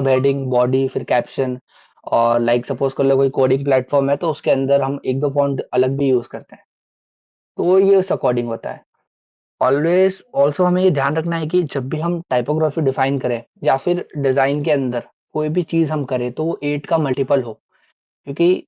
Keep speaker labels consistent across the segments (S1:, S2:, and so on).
S1: सब heading, body, फिर caption और लाइक सपोज कर लो कोई कोडिंग प्लेटफॉर्म है तो उसके अंदर हम एक दो फॉन्ट अलग भी यूज करते हैं। तो ये उस अकॉर्डिंग होता है। ऑलवेज ऑल्सो हमें ये ध्यान रखना है कि जब भी हम टाइपोग्राफी डिफाइन करें या फिर डिजाइन के अंदर कोई भी चीज हम करें तो वो 8 का मल्टीपल हो। क्योंकि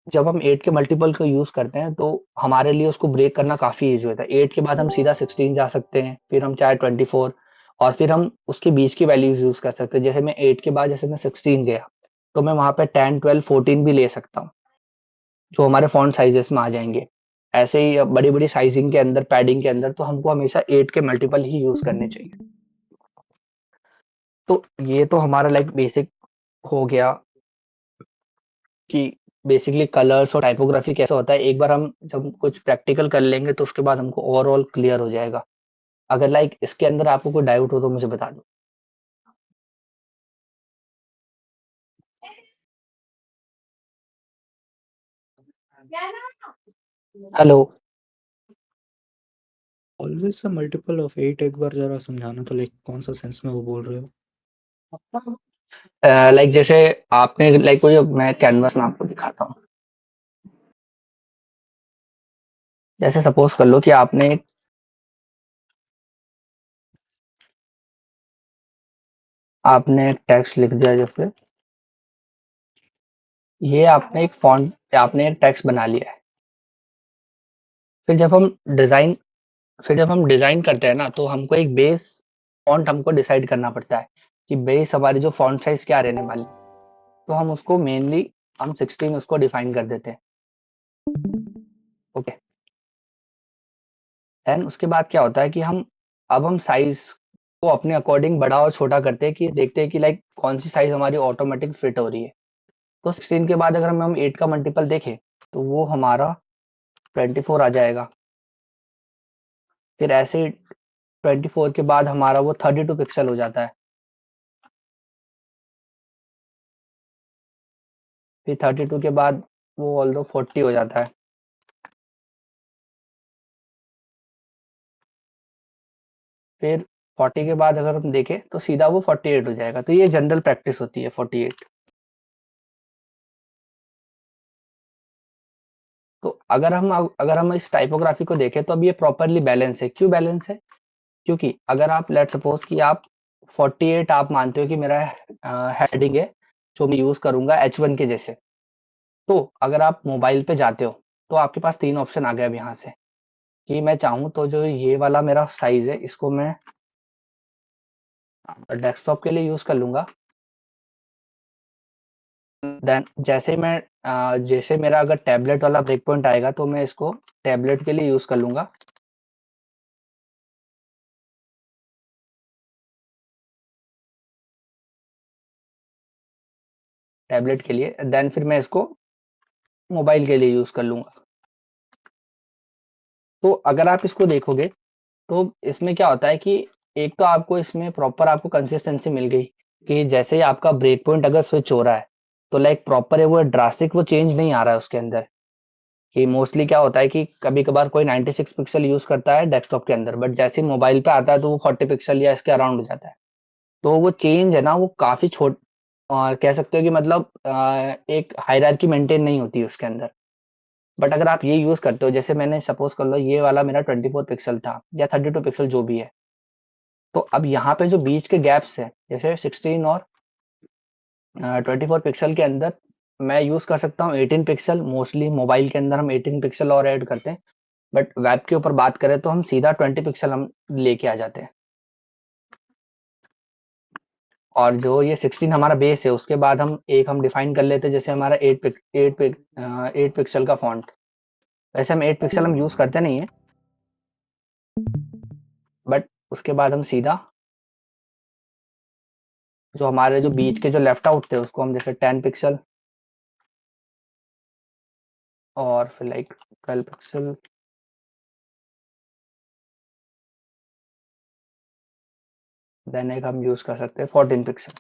S1: जब हम 8 के मल्टीपल को यूज करते हैं तो हमारे लिए उसको ब्रेक करना काफी इजी होता है। 8 के बाद हम सीधा 16 जा सकते हैं, फिर हम चाहे 24 और फिर हम उसके बीच की वैल्यूज यूज कर सकते हैं। जैसे मैं 8 के बाद जैसे मैं 16 गया तो मैं वहां पे 10, 12, 14 भी ले सकता हूँ जो हमारे फॉन्ट साइजेस में आ जाएंगे। ऐसे ही बड़ी बड़ी साइजिंग के अंदर, पैडिंग के अंदर तो हमको हमेशा 8 के मल्टीपल ही यूज करने चाहिए। तो ये तो हमारा लाइक बेसिक हो गया कि बेसिकली कलर्स और टाइपोग्राफी कैसा होता है। एक बार हम जब कुछ प्रैक्टिकल कर लेंगे तो उसके बाद हमको ओवरऑल क्लियर हो जाएगा। अगर लाइक इसके अंदर आपको कोई डाउट हो तो मुझे बता दो। Hello.
S2: Always a multiple of 8 एक बार ज़रा समझाना तो लाइक कौन सा सेंस में वो बोल रहे हो?
S1: लाइक जैसे आपने लाइक कोई मैं कैनवस में आपको दिखाता हूँ। जैसे सपोज कर लो कि आपने एक टेक्स्ट लिख दिया। जैसे ये आपने एक फॉन्ट, आपने एक टेक्स्ट बना लिया है। फिर जब हम डिजाइन फिर जब हम डिजाइन करते हैं ना तो हमको एक बेस फॉन्ट हमको डिसाइड करना पड़ता है कि बेस हमारी जो फॉन्ट साइज क्या रहने वाली। तो हम उसको मेनली हम 16 उसको डिफाइन कर देते हैं। ओके। देन उसके बाद क्या होता है कि हम साइज को अपने अकॉर्डिंग बड़ा और छोटा करते हैं कि देखते हैं कि लाइक कौन सी साइज हमारी ऑटोमेटिक फिट हो रही है। तो 16 के बाद अगर हम 8 का मल्टीपल देखें तो वो हमारा 24 आ जाएगा। फिर ऐसे ही 24 के बाद हमारा वो 32 पिक्सल हो जाता है। फिर 32 के बाद वो ऑल दो 40 हो जाता है। फिर 40 के बाद अगर हम देखें तो सीधा वो 48 हो जाएगा। तो ये जनरल प्रैक्टिस होती है 48। तो अगर हम इस टाइपोग्राफी को देखें तो अब ये प्रॉपरली बैलेंस है। क्यों बैलेंस है? क्योंकि अगर आप लेट सपोज कि आप 48 आप मानते हो कि मेरा हेडिंग है जो मैं यूज करूंगा H1 के जैसे। तो अगर आप मोबाइल पे जाते हो तो आपके पास तीन ऑप्शन आ गए अब यहाँ से कि मैं चाहूँ तो जो ये वाला मेरा साइज है इसको मैं डेस्कटॉप के लिए यूज कर लूंगा। देन जैसे मेरा अगर टैबलेट वाला ब्रेक पॉइंट आएगा तो मैं इसको टैबलेट के लिए यूज कर लूंगा। टैबलेट के लिए देन फिर मैं इसको मोबाइल के लिए यूज कर लूंगा। तो अगर आप इसको देखोगे तो इसमें क्या होता है कि एक तो आपको इसमें प्रॉपर आपको कंसिस्टेंसी मिल गई कि जैसे ही आपका ब्रेक पॉइंट अगर स्विच हो रहा है तो लाइक प्रॉपर है वो ड्रास्टिक वो चेंज नहीं आ रहा है उसके अंदर। कि मोस्टली क्या होता है कि कभी कभार कोई 96 पिक्सल यूज करता है डेस्कटॉप के अंदर, बट जैसे ही मोबाइल पे आता है तो वो 40 पिक्सल या इसके अराउंड हो जाता है। तो वो चेंज है ना वो काफी कह सकते हो कि मतलब एक हायरार्की मेंटेन नहीं होती है उसके अंदर। बट अगर आप ये यूज करते हो जैसे मैंने सपोज कर लो ये वाला मेरा 24 पिक्सल था या 32 पिक्सल जो भी है। तो अब यहाँ पे जो बीच के गैप्स है जैसे 16 और 24 पिक्सल के अंदर मैं यूज कर सकता हूँ 18 पिक्सल। मोस्टली मोबाइल के अंदर हम 18 पिक्सल और ऐड करते हैं। बट वेब के ऊपर बात करें तो हम सीधा 20 पिक्सल हम लेके आ जाते हैं। और जो ये 16 हमारा बेस है उसके बाद हम डिफाइन कर लेते हैं जैसे हमारा 8 पिक्सल का फॉन्ट। वैसे हम 8 पिक्सल हम यूज करते नहीं है, बट उसके बाद हम सीधा जो हमारे जो बीच के जो लेफ्ट आउट थे उसको हम जैसे 10 पिक्सल और फिर लाइक 12 पिक्सल। देन एक हम यूज कर सकते हैं 14 पिक्सल।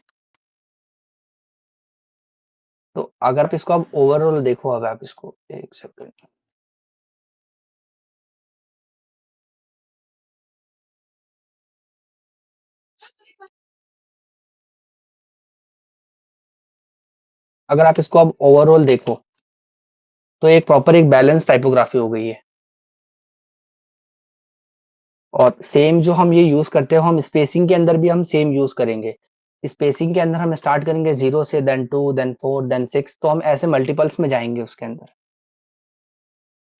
S1: तो अगर आप इसको अब ओवरऑल देखो, अब आप इसको एक सेकंड। अगर आप इसको अब ओवरऑल देखो तो एक प्रॉपर एक बैलेंस टाइपोग्राफी हो गई है। और सेम जो हम ये यूज करते हैं हम स्पेसिंग के अंदर भी हम सेम यूज करेंगे। स्पेसिंग के अंदर हम स्टार्ट करेंगे 0 से, देन 2, देन 4, देन 6, तो हम ऐसे मल्टीपल्स में जाएंगे उसके अंदर।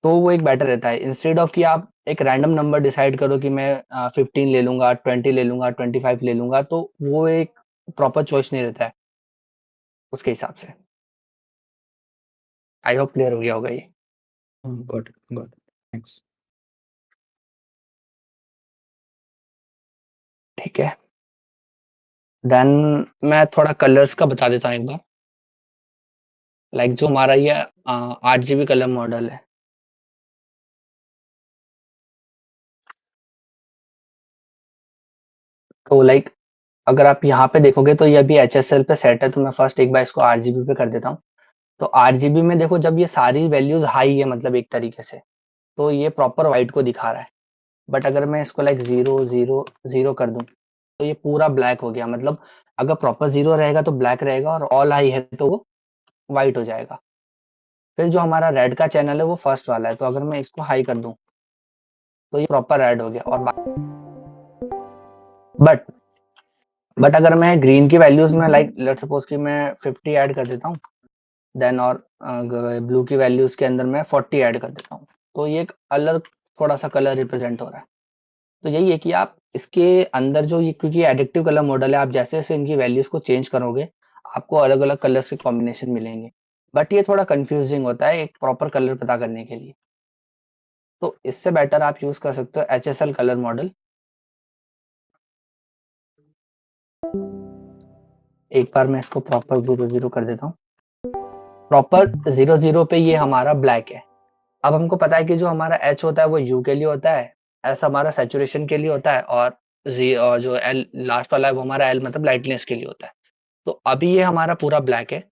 S1: तो वो एक बेटर रहता है इंस्टेड ऑफ कि आप एक रैंडम नंबर डिसाइड करो कि मैं 15 ले लूंगा, 20 ले लूंगा, 25 ले लूंगा, तो वो एक प्रॉपर चॉइस नहीं रहता है उसके हिसाब से। आई होप क्लियर हो गया होगा ये।
S2: हाँ, got it, got it, thanks.
S1: ठीक है, देन मैं थोड़ा कलर्स का बता देता हूँ एक बार। लाइक जो हमारा ये 8 GB कलर मॉडल है, तो लाइक अगर आप यहाँ पे देखोगे तो ये अभी HSL पे सेट है, तो मैं फर्स्ट एक बार इसको 8 GB पे कर देता हूँ। तो 8 GB में देखो जब ये सारी वैल्यूज हाई है मतलब एक तरीके से, तो ये प्रॉपर व्हाइट को दिखा रहा है। बट अगर मैं इसको लाइक 0 0 0 कर दूं तो ये पूरा ब्लैक हो गया। मतलब अगर प्रॉपर 0 रहेगा तो ब्लैक रहेगा, और ऑल हाई है तो वो व्हाइट हो जाएगा। फिर जो हमारा रेड का चैनल है वो फर्स्ट वाला है, तो अगर मैं इसको हाई कर दूं तो ये प्रॉपर रेड हो गया। और बट बट अगर मैं ग्रीन की वैल्यूज में लाइक लेट सपोज कि मैं 50 ऐड कर देता हूँ, देन और ब्लू की वैल्यूज के अंदर मैं 40 ऐड कर देता हूँ, तो ये एक अलग थोड़ा सा कलर रिप्रेजेंट हो रहा है। तो यही है कि आप इसके अंदर जो ये, क्योंकि एडिक्टिव कलर मॉडल है, आप जैसे जैसे इनकी वैल्यूज को चेंज करोगे आपको अलग अलग कलर्स के कॉम्बिनेशन मिलेंगे। बट ये थोड़ा कंफ्यूजिंग होता है एक प्रॉपर कलर पता करने के लिए। तो इससे बेटर आप यूज कर सकते हो HSL कलर मॉडल। एक बार मैं इसको प्रॉपर 0 0 कर देता हूँ। प्रॉपर 0 0 पे ये हमारा ब्लैक है। अब हमको पता है कि जो हमारा एच होता है वो यू के लिए होता है, एस हमारा सैचुरेशन के लिए होता है, और जी और जो एल लास्ट वाला है वो हमारा एल मतलब लाइटनेस के लिए होता है। तो अभी ये हमारा पूरा ब्लैक है।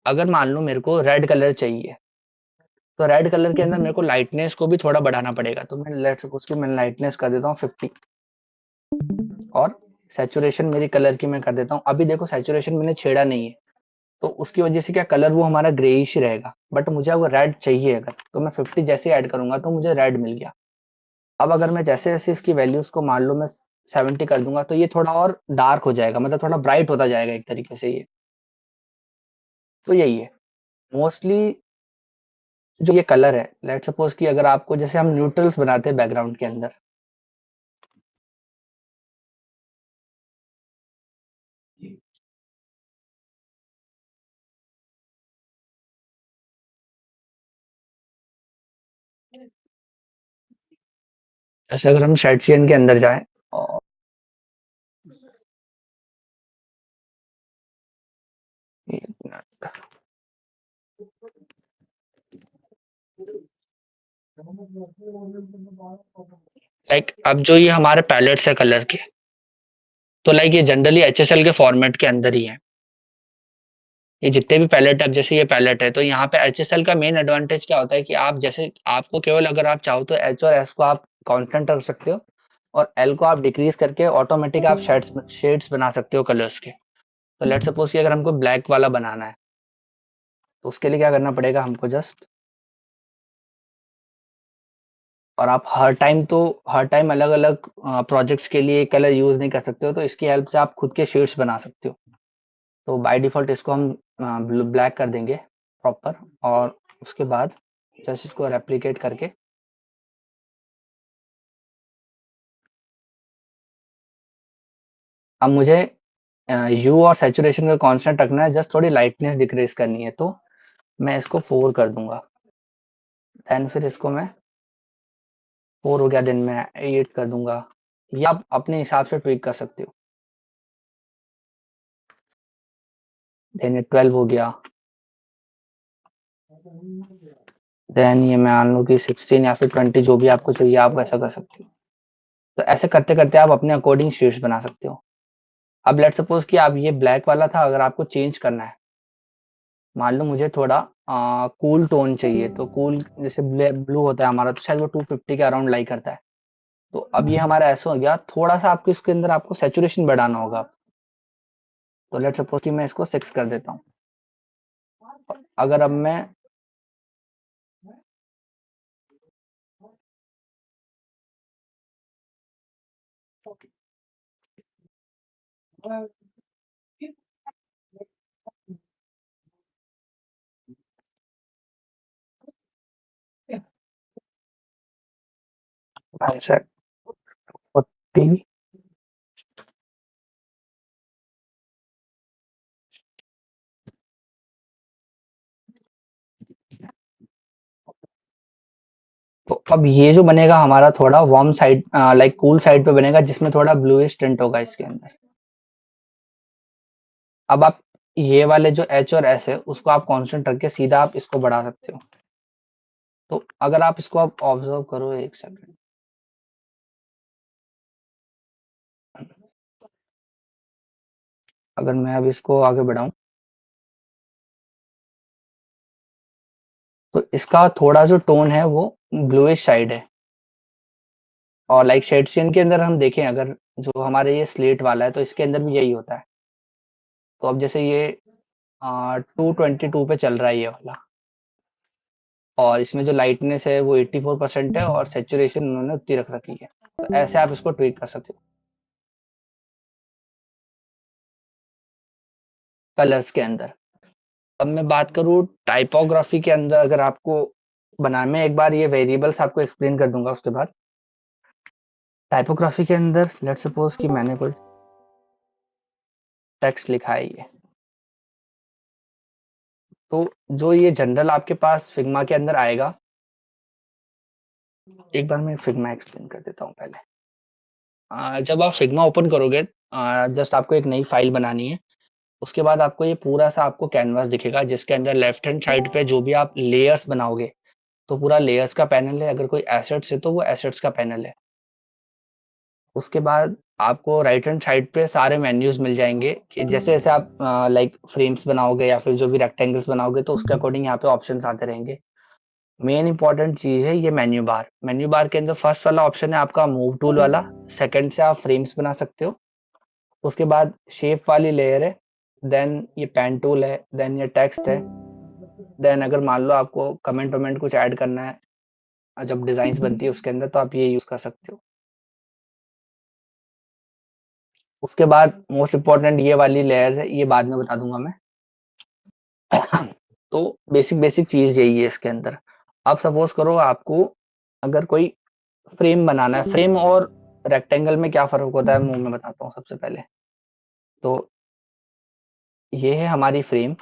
S1: अगर मान लो मेरे को रेड कलर चाहिए, तो रेड कलर के अंदर मेरे को लाइटनेस को भी थोड़ा बढ़ाना पड़ेगा, तो मैं लेट्स सपोज कि मैं लाइटनेस कर देता हूँ 50, और सैचुरेशन मेरी कलर की मैं कर देता हूँ। अभी देखो सैचुरेशन मैंने छेड़ा नहीं है, तो उसकी वजह से क्या कलर वो हमारा ग्रेइश ही रहेगा। बट मुझे अगर रेड चाहिए अगर, तो मैं 50 जैसे ऐड करूंगा तो मुझे रेड मिल गया। अब अगर मैं जैसे जैसे इसकी वैल्यूज को मान लो मैं 70 कर दूंगा, तो ये थोड़ा और डार्क हो जाएगा, मतलब थोड़ा ब्राइट होता जाएगा एक तरीके से ये। तो यही है मोस्टली जो ये कलर है। लेट सपोज कि अगर आपको, जैसे हम न्यूट्रल्स बनाते हैं बैकग्राउंड के अंदर, जैसे अगर हम शेडशियन के अंदर जाएं और लाइक अब जो ये हमारे पैलेट्स है कलर के, तो लाइक ये जनरली HSL के फॉर्मेट के अंदर ही है। ये जितने भी पैलेट है, अब जैसे ये पैलेट है, तो यहाँ पे HSL का मेन एडवांटेज क्या होता है कि आप जैसे आपको केवल अगर आप चाहो तो एच और एस को आप कांस्टेंट रख सकते हो, और एल को आप डिक्रीज करके ऑटोमेटिक आप शेड्स बना सकते हो कलर्स के। तो लेट सपोज कि अगर हमको ब्लैक वाला बनाना है, तो उसके लिए क्या करना पड़ेगा हमको जस्ट, और आप हर टाइम अलग अलग प्रोजेक्ट्स के लिए कलर यूज नहीं कर सकते हो, तो इसकी हेल्प से आप खुद के शेड्स बना सकते हो। तो बाय डिफॉल्ट इसको हम ब्लैक कर देंगे प्रॉपर, और उसके बाद जस्ट इसको रेप्लिकेट करके अब मुझे यू और सैचुरेशन का कांस्टेंट रखना है, जस्ट थोड़ी लाइटनेस डिक्रीज करनी है, तो मैं इसको 4 कर दूंगा। देन फिर इसको मैं 4 हो गया, देन मैं 8 कर दूंगा, या आप अपने हिसाब से ट्विक कर सकते हो। देन ये 12 हो गया, देन ये मैं मान लो कि 16 या फिर 20, जो भी आपको चाहिए आप वैसा कर सकते हो। तो ऐसे करते करते आप अपने अकॉर्डिंग शेड्स बना सकते हो। अब लेट सपोज कि आप ये ब्लैक वाला था, अगर आपको चेंज करना है, मान लो मुझे थोड़ा कूल टोन चाहिए, तो कूल जैसे ब्लू होता है हमारा, तो शायद वो 250 के अराउंड लाई करता है। तो अब ये हमारा ऐसा हो गया, थोड़ा सा आपको इसके अंदर आपको सैचुरेशन बढ़ाना होगा। तो लेट सपोज कि मैं इसको 6 कर देता हूँ। अगर अब मैं आंसर 40। तो अब ये जो बनेगा हमारा थोड़ा warm side, like cool side पे बनेगा, जिसमें थोड़ा ब्लूइश टिंट होगा इसके अंदर। अब आप ये वाले जो एच और एस है उसको आप कांस्टेंट रख के सीधा आप इसको बढ़ा सकते हो। तो अगर आप इसको आप ऑब्जर्व करो एक सेकंड, अगर मैं अब इसको आगे बढ़ाऊं तो इसका थोड़ा जो टोन है वो ब्लूइश साइड है। और लाइक शेडशियन के अंदर हम देखें अगर, जो हमारे ये स्लेट वाला है तो इसके अंदर भी यही होता है। तो अब जैसे ये 222 पे चल रहा है ये वाला, और इसमें जो लाइटनेस है वो 84% है और सेचुरेशन उन्होंने उतनी रख रखी है। तो ऐसे आप इसको ट्विक कर सकते हो कलर्स के अंदर। अब मैं बात करूँ टाइपोग्राफी के अंदर, अगर आपको बनाने में, एक बार ये वेरिएबल्स आपको एक्सप्लेन कर दूंगा उसके बाद। टाइपोग्राफी के अंदर लेट्स सपोज कि मैंने कोई टेक्स्ट लिखा है ये, तो जो ये जनरल आपके पास फिग्मा के अंदर आएगा, एक बार मैं फिग्मा एक्सप्लेन कर देता हूँ पहले। जब आप फिग्मा ओपन करोगे, जस्ट आपको एक नई फाइल बनानी है। उसके बाद आपको ये पूरा सा आपको कैनवास दिखेगा, जिसके अंदर लेफ्ट हैंड साइड पे जो भी आप लेयर्स बनाओगे, तो पूरा लेयर्स का पैनल है। अगर कोई एसेट्स है तो वो एसेट्स का पैनल है। उसके बाद आपको राइट हैंड साइड पे सारे मेन्यूज मिल जाएंगे, कि जैसे जैसे आप लाइक फ्रेम्स बनाओगे या फिर जो भी रेक्टेंगल्स बनाओगे तो उसके अकॉर्डिंग यहाँ पे ऑप्शंस आते रहेंगे। मेन इंपॉर्टेंट चीज है ये मेन्यू बार। मेन्यू बार के अंदर फर्स्ट वाला ऑप्शन है आपका मूव टूल वाला। सेकंड से आप फ्रेम्स बना सकते हो। उसके बाद शेप वाली लेयर है। देन ये पेन टूल है। देन ये टेक्स्ट है। देन अगर मान लो आपको कमेंट वमेंट कुछ ऐड करना है जब डिजाइन बनती है उसके अंदर, तो आप ये यूज कर सकते हो। उसके बाद मोस्ट इंपॉर्टेंट ये वाली लेयर है, ये बाद में बता दूंगा मैं। तो बेसिक बेसिक चीज यही है इसके अंदर। अब सपोज करो आपको अगर कोई फ्रेम बनाना है। फ्रेम और रेक्टेंगल में क्या फर्क होता है वो मैं बताता हूँ सबसे पहले। तो ये है हमारी फ्रेम,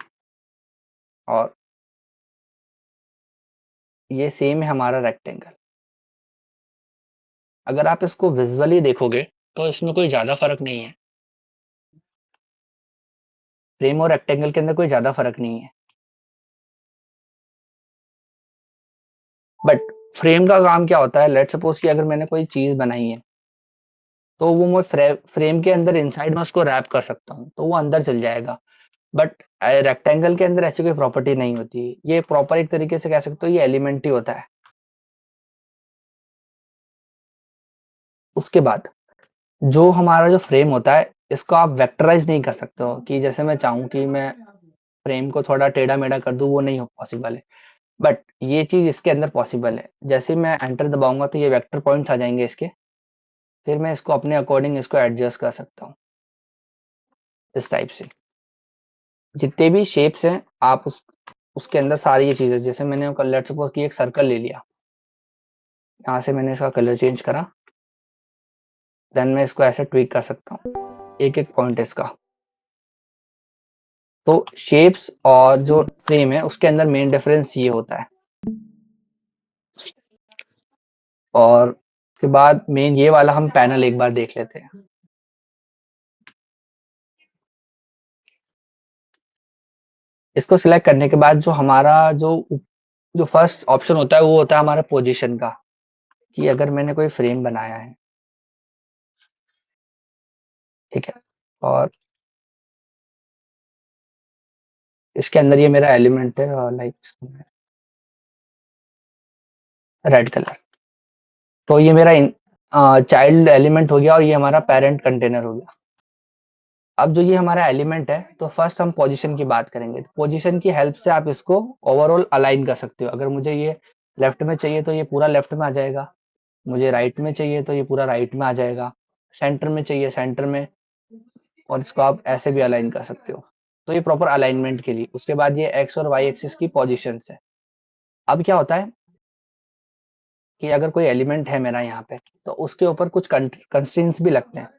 S1: और ये सेम है हमारा रेक्टेंगल। अगर आप इसको विजुअली देखोगे तो इसमें कोई ज्यादा फर्क नहीं है। फ्रेम और रेक्टेंगल के अंदर कोई ज्यादा फर्क नहीं है। बट फ्रेम का काम क्या होता है, लेट सपोज कि अगर मैंने कोई चीज बनाई है, तो वो मैं फ्रेम के अंदर इनसाइड में उसको रैप कर सकता हूँ तो वो अंदर चल जाएगा। बट रेक्टेंगल के अंदर ऐसी कोई प्रॉपर्टी नहीं होती। ये प्रॉपर एक तरीके से कह सकते हो ये एलिमेंट ही होता है। उसके बाद जो हमारा जो फ्रेम होता है, इसको आप वेक्टराइज नहीं कर सकते हो, कि जैसे मैं चाहूँ कि मैं फ्रेम को थोड़ा टेढ़ा मेढ़ा कर दूं, वो नहीं हो पॉसिबल है। बट ये चीज इसके अंदर पॉसिबल है। जैसे ही मैं एंटर दबाऊंगा तो ये वेक्टर पॉइंट्स आ जाएंगे इसके। फिर मैं इसको अपने अकॉर्डिंग इसको एडजस्ट कर सकता हूँ इस टाइप से। जितने भी शेप्स हैं आप उसके अंदर सारी ये चीजें, जैसे मैंने लेट्स सपोज कि एक सर्कल ले लिया, यहाँ से मैंने इसका कलर चेंज करा। देन मैं इसको ऐसे ट्विक कर सकता हूँ एक एक पॉइंट इसका। तो शेप्स और जो फ्रेम है उसके अंदर मेन डिफरेंस ये होता है। और उसके बाद मेन ये वाला हम पैनल एक बार देख लेते हैं। इसको सिलेक्ट करने के बाद जो हमारा जो जो फर्स्ट ऑप्शन होता है वो होता है हमारा पोजीशन का, कि अगर मैंने कोई फ्रेम बनाया है, ठीक है, और इसके अंदर ये मेरा एलिमेंट है और लाइक रेड कलर, तो ये मेरा चाइल्ड एलिमेंट हो गया और ये हमारा पेरेंट कंटेनर हो गया। अब जो ये हमारा एलिमेंट है, तो फर्स्ट हम पोजीशन की बात करेंगे। पोजीशन की हेल्प से आप इसको ओवरऑल अलाइन कर सकते हो। अगर मुझे ये लेफ्ट में चाहिए तो ये पूरा लेफ्ट में आ जाएगा, मुझे राइट में चाहिए तो ये पूरा राइट में आ जाएगा, सेंटर में चाहिए सेंटर में, और इसको आप ऐसे भी अलाइन कर सकते हो। तो ये प्रॉपर अलाइनमेंट के लिए। उसके बाद ये एक्स और वाई एक्सिस की पोजीशन है। अब क्या होता है कि अगर कोई एलिमेंट है मेरा यहाँ पे, तो उसके ऊपर कुछ कंस्ट्रेंट्स भी लगते हैं।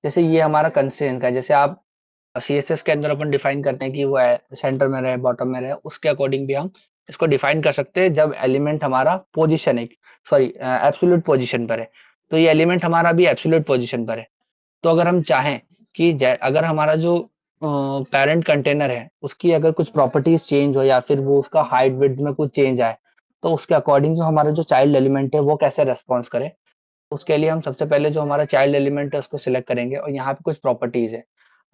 S1: जैसे ये हमारा कंस्ट्रेंट का है, जैसे आप सीएसएस के अंदर अपन डिफाइन करते हैं कि वो है सेंटर में रहे बॉटम में रहे, उसके अकॉर्डिंग भी हम इसको डिफाइन कर सकते हैं जब एलिमेंट हमारा पोजीशन है, सॉरी एब्सोल्यूट पोजीशन पर है। तो ये एलिमेंट हमारा भी एब्सोल्यूट पोजीशन पर है। तो अगर हम चाहें कि अगर हमारा जो पेरेंट कंटेनर है उसकी अगर कुछ प्रॉपर्टीज चेंज हो, या फिर वो उसका हाइट विड्थ में कुछ चेंज आए, तो उसके अकॉर्डिंग जो हमारा जो चाइल्ड एलिमेंट है वो कैसे रेस्पॉन्स करे। उसके लिए हम सबसे पहले जो हमारा चाइल्ड एलिमेंट है उसको सिलेक्ट करेंगे, और यहाँ पे कुछ प्रॉपर्टीज है।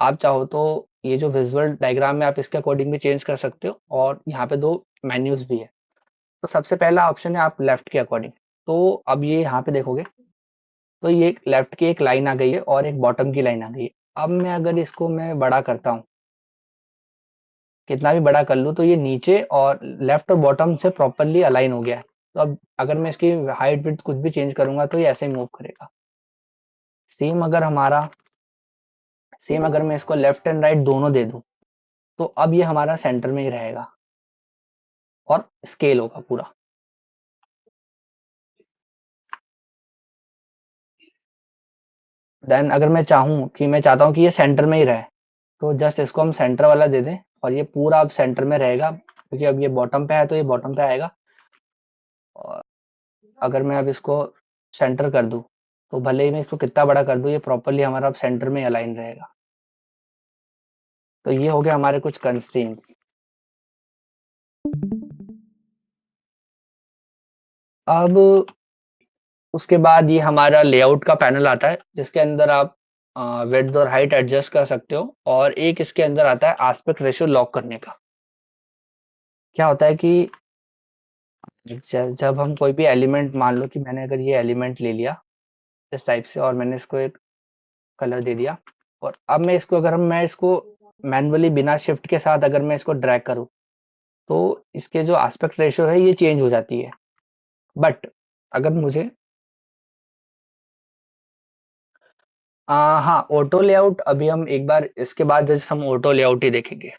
S1: आप चाहो तो ये जो विजुअल डायग्राम में आप इसके अकॉर्डिंग भी चेंज कर सकते हो, और यहाँ पे दो मेन्यूज भी है। तो सबसे पहला ऑप्शन है आप लेफ्ट के अकॉर्डिंग। तो अब ये यहाँ पे देखोगे, तो ये लेफ्ट की एक लाइन आ गई है और एक बॉटम की लाइन आ गई है। अब मैं अगर इसको मैं बड़ा करता हूँ, कितना भी बड़ा कर लूँ, तो ये नीचे और लेफ्ट और बॉटम से प्रॉपरली अलाइन हो गया है। तो अब अगर मैं इसकी हाइट विड्थ कुछ भी चेंज करूंगा तो ये ऐसे ही मूव करेगा। सेम अगर हमारा सेम अगर मैं इसको लेफ्ट एंड राइट दोनों दे दूं, तो अब ये हमारा सेंटर में ही रहेगा और स्केल होगा पूरा। देन अगर मैं चाहता हूँ कि ये सेंटर में ही रहे, तो जस्ट इसको हम सेंटर वाला दे दें, और ये पूरा अब सेंटर में रहेगा, क्योंकि अब ये बॉटम पे है तो ये बॉटम पे आएगा। और अगर मैं अब इसको सेंटर कर दूं, तो भले ही मैं इसको कितना बड़ा कर दूं, ये प्रॉपरली हमारा अब सेंटर में अलाइन रहेगा। तो ये हो गया हमारे कुछ कंस्ट्रेंट्स। अब उसके बाद ये हमारा लेआउट का पैनल आता है, जिसके अंदर आप विड्थ और हाइट एडजस्ट कर सकते हो, और एक इसके अंदर आता है एस्पेक्ट रेशियो लॉक करने का। क्या होता है कि जब हम कोई भी एलिमेंट, मान लो कि मैंने अगर ये एलिमेंट ले लिया इस टाइप से, और मैंने इसको एक कलर दे दिया, और अब मैं इसको मैन्युअली बिना शिफ्ट के साथ अगर मैं इसको ड्रैग करूं, तो इसके जो एस्पेक्ट रेशियो है ये चेंज हो जाती है। बट अगर मुझे हाँ, ऑटो लेआउट अभी हम एक बार इसके बाद जैसे हम ऑटो लेआउट ही देखेंगे।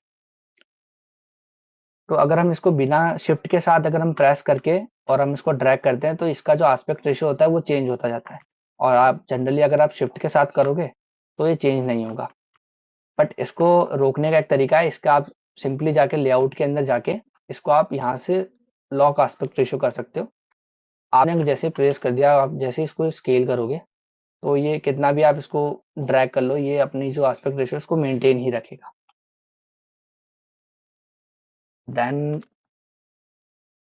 S1: तो अगर हम इसको बिना शिफ्ट के साथ अगर हम प्रेस करके और हम इसको ड्रैग करते हैं, तो इसका जो एस्पेक्ट रेशियो होता है वो चेंज होता जाता है। और आप जनरली अगर आप शिफ्ट के साथ करोगे तो ये चेंज नहीं होगा। बट इसको रोकने का एक तरीका है, इसका आप सिंपली जाके लेआउट के अंदर जाके इसको आप यहाँ से लॉक एस्पेक्ट रेशियो कर सकते हो। आपने जैसे प्रेस कर दिया, आप जैसे इसको स्केल करोगे, तो ये कितना भी आप इसको ड्रैग कर लो, ये अपनी जो एस्पेक्ट रेशियो इसको मेंटेन ही रखेगा। देन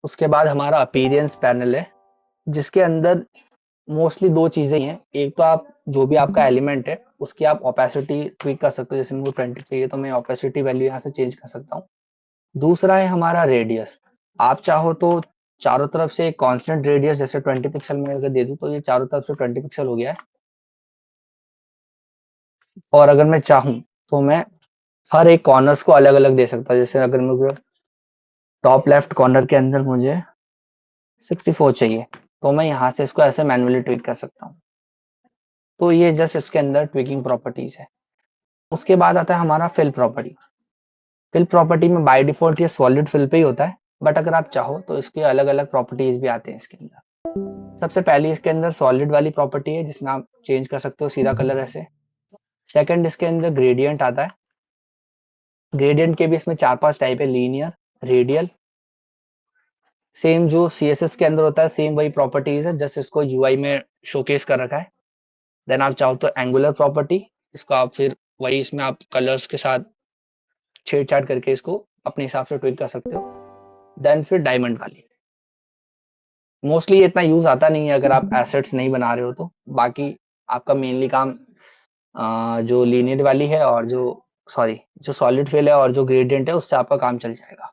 S1: उसके बाद हमारा अपीयरेंस पैनल है, जिसके अंदर मोस्टली दो चीजें ही हैं। एक तो आप जो भी आपका एलिमेंट है उसकी आप ओपेसिटी ट्विक कर सकते हो, जैसे मुझे 20 चाहिए तो मैं ओपेसिटी वैल्यू यहाँ से चेंज कर सकता हूँ। दूसरा है हमारा रेडियस। आप चाहो तो चारों तरफ से एक कांस्टेंट रेडियस, जैसे 20 पिक्सल में अगर दे दूं, तो ये चारों तरफ से 20 पिक्सल हो गया है। और अगर मैं चाहूँ तो मैं हर एक कॉर्नर्स को अलग अलग दे सकता हूँ। जैसे अगर मुझे टॉप लेफ्ट कॉर्नर के अंदर मुझे 64 चाहिए, तो मैं यहाँ से इसको ऐसे मैन्युअली ट्विक कर सकता हूँ। तो ये जस्ट इसके अंदर ट्विकिंग प्रॉपर्टीज है। उसके बाद आता है हमारा फिल प्रॉपर्टी। फिल प्रॉपर्टी में बाय डिफॉल्ट ये सॉलिड फिल पे ही होता है, बट अगर आप चाहो तो इसके अलग अलग प्रॉपर्टीज भी आते हैं इसके अंदर। सबसे पहली इसके अंदर सॉलिड वाली प्रॉपर्टी है, जिसमें आप चेंज कर सकते हो सीधा कलर ऐसे। सेकंड इसके अंदर ग्रेडियंट आता है। ग्रेडियंट के भी इसमें चार पांच टाइप है, लीनियर, रेडियल। सेम जो सीएसएस के अंदर होता है, सेम वही प्रॉपर्टीज है, जस्ट इसको यूआई में शोकेस कर रखा है। देन आप चाहो तो एंगुलर प्रॉपर्टी, इसको आप फिर वही इसमें आप कलर्स के साथ छेड़छाड़ करके इसको अपने हिसाब से ट्विक कर सकते हो। देन फिर डायमंड वाली, मोस्टली इतना यूज आता नहीं है अगर आप एसेट्स नहीं बना रहे हो तो। बाकी आपका मेनली काम जो लीनियर वाली है और जो सॉलिड फिल है और जो ग्रेडियंट है, उससे आपका काम चल जाएगा।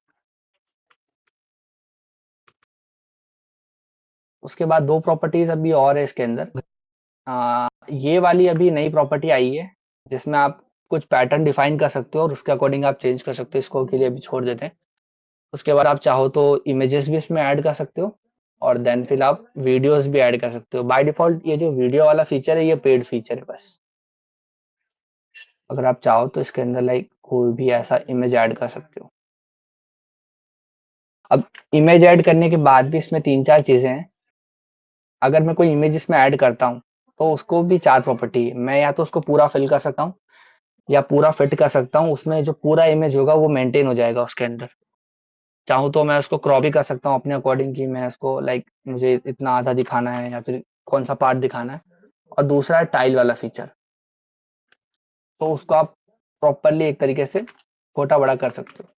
S1: उसके बाद दो प्रॉपर्टीज अभी और है इसके अंदर। ये वाली अभी नई प्रॉपर्टी आई है, जिसमें आप कुछ पैटर्न डिफाइन कर सकते हो और उसके अकॉर्डिंग आप चेंज कर सकते हो, इसको के लिए अभी छोड़ देते हैं। उसके बाद आप चाहो तो इमेजेस भी इसमें ऐड कर सकते हो, और देन फिर आप वीडियोस भी ऐड कर सकते हो। बाय डिफॉल्ट ये जो वीडियो वाला फीचर है ये पेड फीचर है बस। अगर आप चाहो तो इसके अंदर लाइक कोई भी ऐसा इमेज ऐड कर सकते हो। अब इमेज ऐड करने के बाद भी इसमें 3-4 चीजें हैं। अगर मैं कोई इमेज इसमें ऐड करता हूँ तो उसको भी 4 प्रॉपर्टी है। मैं या तो उसको पूरा फिल कर सकता हूँ या पूरा फिट कर सकता हूँ, उसमें जो पूरा इमेज होगा वो मेंटेन हो जाएगा उसके अंदर। चाहूँ तो मैं उसको क्रॉप भी कर सकता हूँ अपने अकॉर्डिंग, कि मैं उसको लाइक मुझे इतना आधा दिखाना है या फिर कौन सा पार्ट दिखाना है। और दूसरा है टाइल वाला फीचर, तो उसको आप प्रॉपरली एक तरीके से छोटा बड़ा कर सकते हो।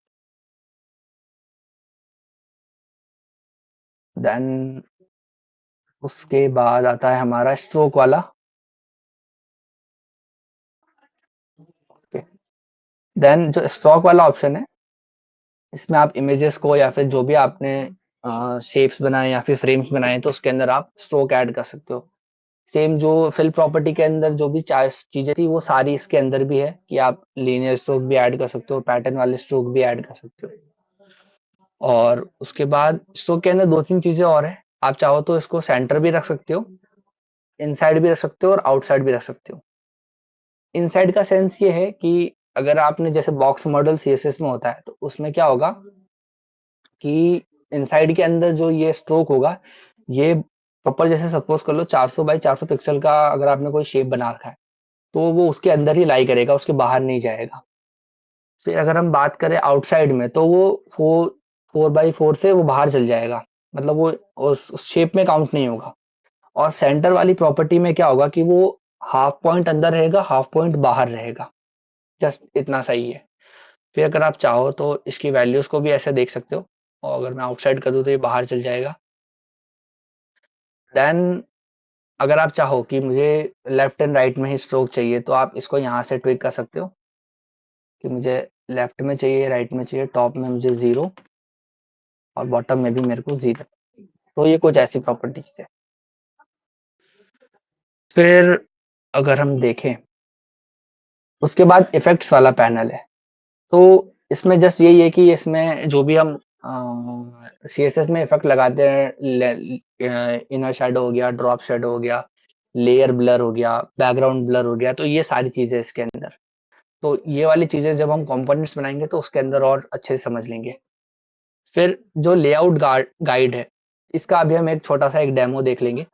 S1: देन उसके बाद आता है हमारा स्ट्रोक वाला। देन जो स्ट्रोक वाला ऑप्शन है, इसमें आप इमेजेस को या फिर जो भी आपने शेप्स बनाए या फिर फ्रेम्स बनाए तो उसके अंदर आप स्ट्रोक ऐड कर सकते हो। सेम जो फिल प्रॉपर्टी के अंदर जो भी चार चीजें थी वो सारी इसके अंदर भी है, कि आप लीनियर स्ट्रोक भी ऐड कर सकते हो, पैटर्न वाले स्ट्रोक भी ऐड कर सकते हो। और उसके बाद स्ट्रोक के अंदर 2-3 चीजें और है। आप चाहो तो इसको सेंटर भी रख सकते हो, इनसाइड भी रख सकते हो और आउटसाइड भी रख सकते हो। इनसाइड का सेंस ये है कि अगर आपने जैसे बॉक्स मॉडल सीएसएस में होता है तो उसमें क्या होगा कि इनसाइड के अंदर जो ये स्ट्रोक होगा, ये प्रॉपर जैसे सपोज कर लो 400 बाई 400 पिक्सल का अगर आपने कोई शेप बना रखा है तो वो उसके अंदर ही लाई करेगा, उसके बाहर नहीं जाएगा। फिर अगर हम बात करें आउटसाइड में तो वो 4x4 से वो बाहर चल जाएगा, मतलब वो उस शेप में काउंट नहीं होगा। और सेंटर वाली प्रॉपर्टी में क्या होगा कि वो हाफ पॉइंट अंदर रहेगा, हाफ पॉइंट बाहर रहेगा। जस्ट इतना सही है। फिर अगर आप चाहो तो इसकी वैल्यूज को भी ऐसे देख सकते हो, और अगर मैं आउटसाइड कर दूं तो ये बाहर चल जाएगा। देन अगर आप चाहो कि मुझे लेफ्ट एंड राइट में ही स्ट्रोक चाहिए तो आप इसको यहाँ से ट्विक कर सकते हो, कि मुझे लेफ्ट में चाहिए, राइट में चाहिए, टॉप में मुझे 0 और बॉटम में भी मेरे को 0। तो ये कुछ ऐसी प्रॉपर्टीज है। फिर अगर हम देखें उसके बाद इफेक्ट्स वाला पैनल है। तो इसमें जस्ट यही है कि इसमें जो भी हम सीएसएस में इफेक्ट लगाते हैं, इनर शैडो हो गया, ड्रॉप शैडो हो गया, लेयर ब्लर हो गया, बैकग्राउंड ब्लर हो गया, तो ये सारी चीजें इसके अंदर। तो ये वाली चीजें जब हम कंपोनेंट्स बनाएंगे तो उसके अंदर और अच्छे से समझ लेंगे। फिर जो लेआउट गाइड है, इसका अभी हम एक छोटा सा एक डेमो देख लेंगे।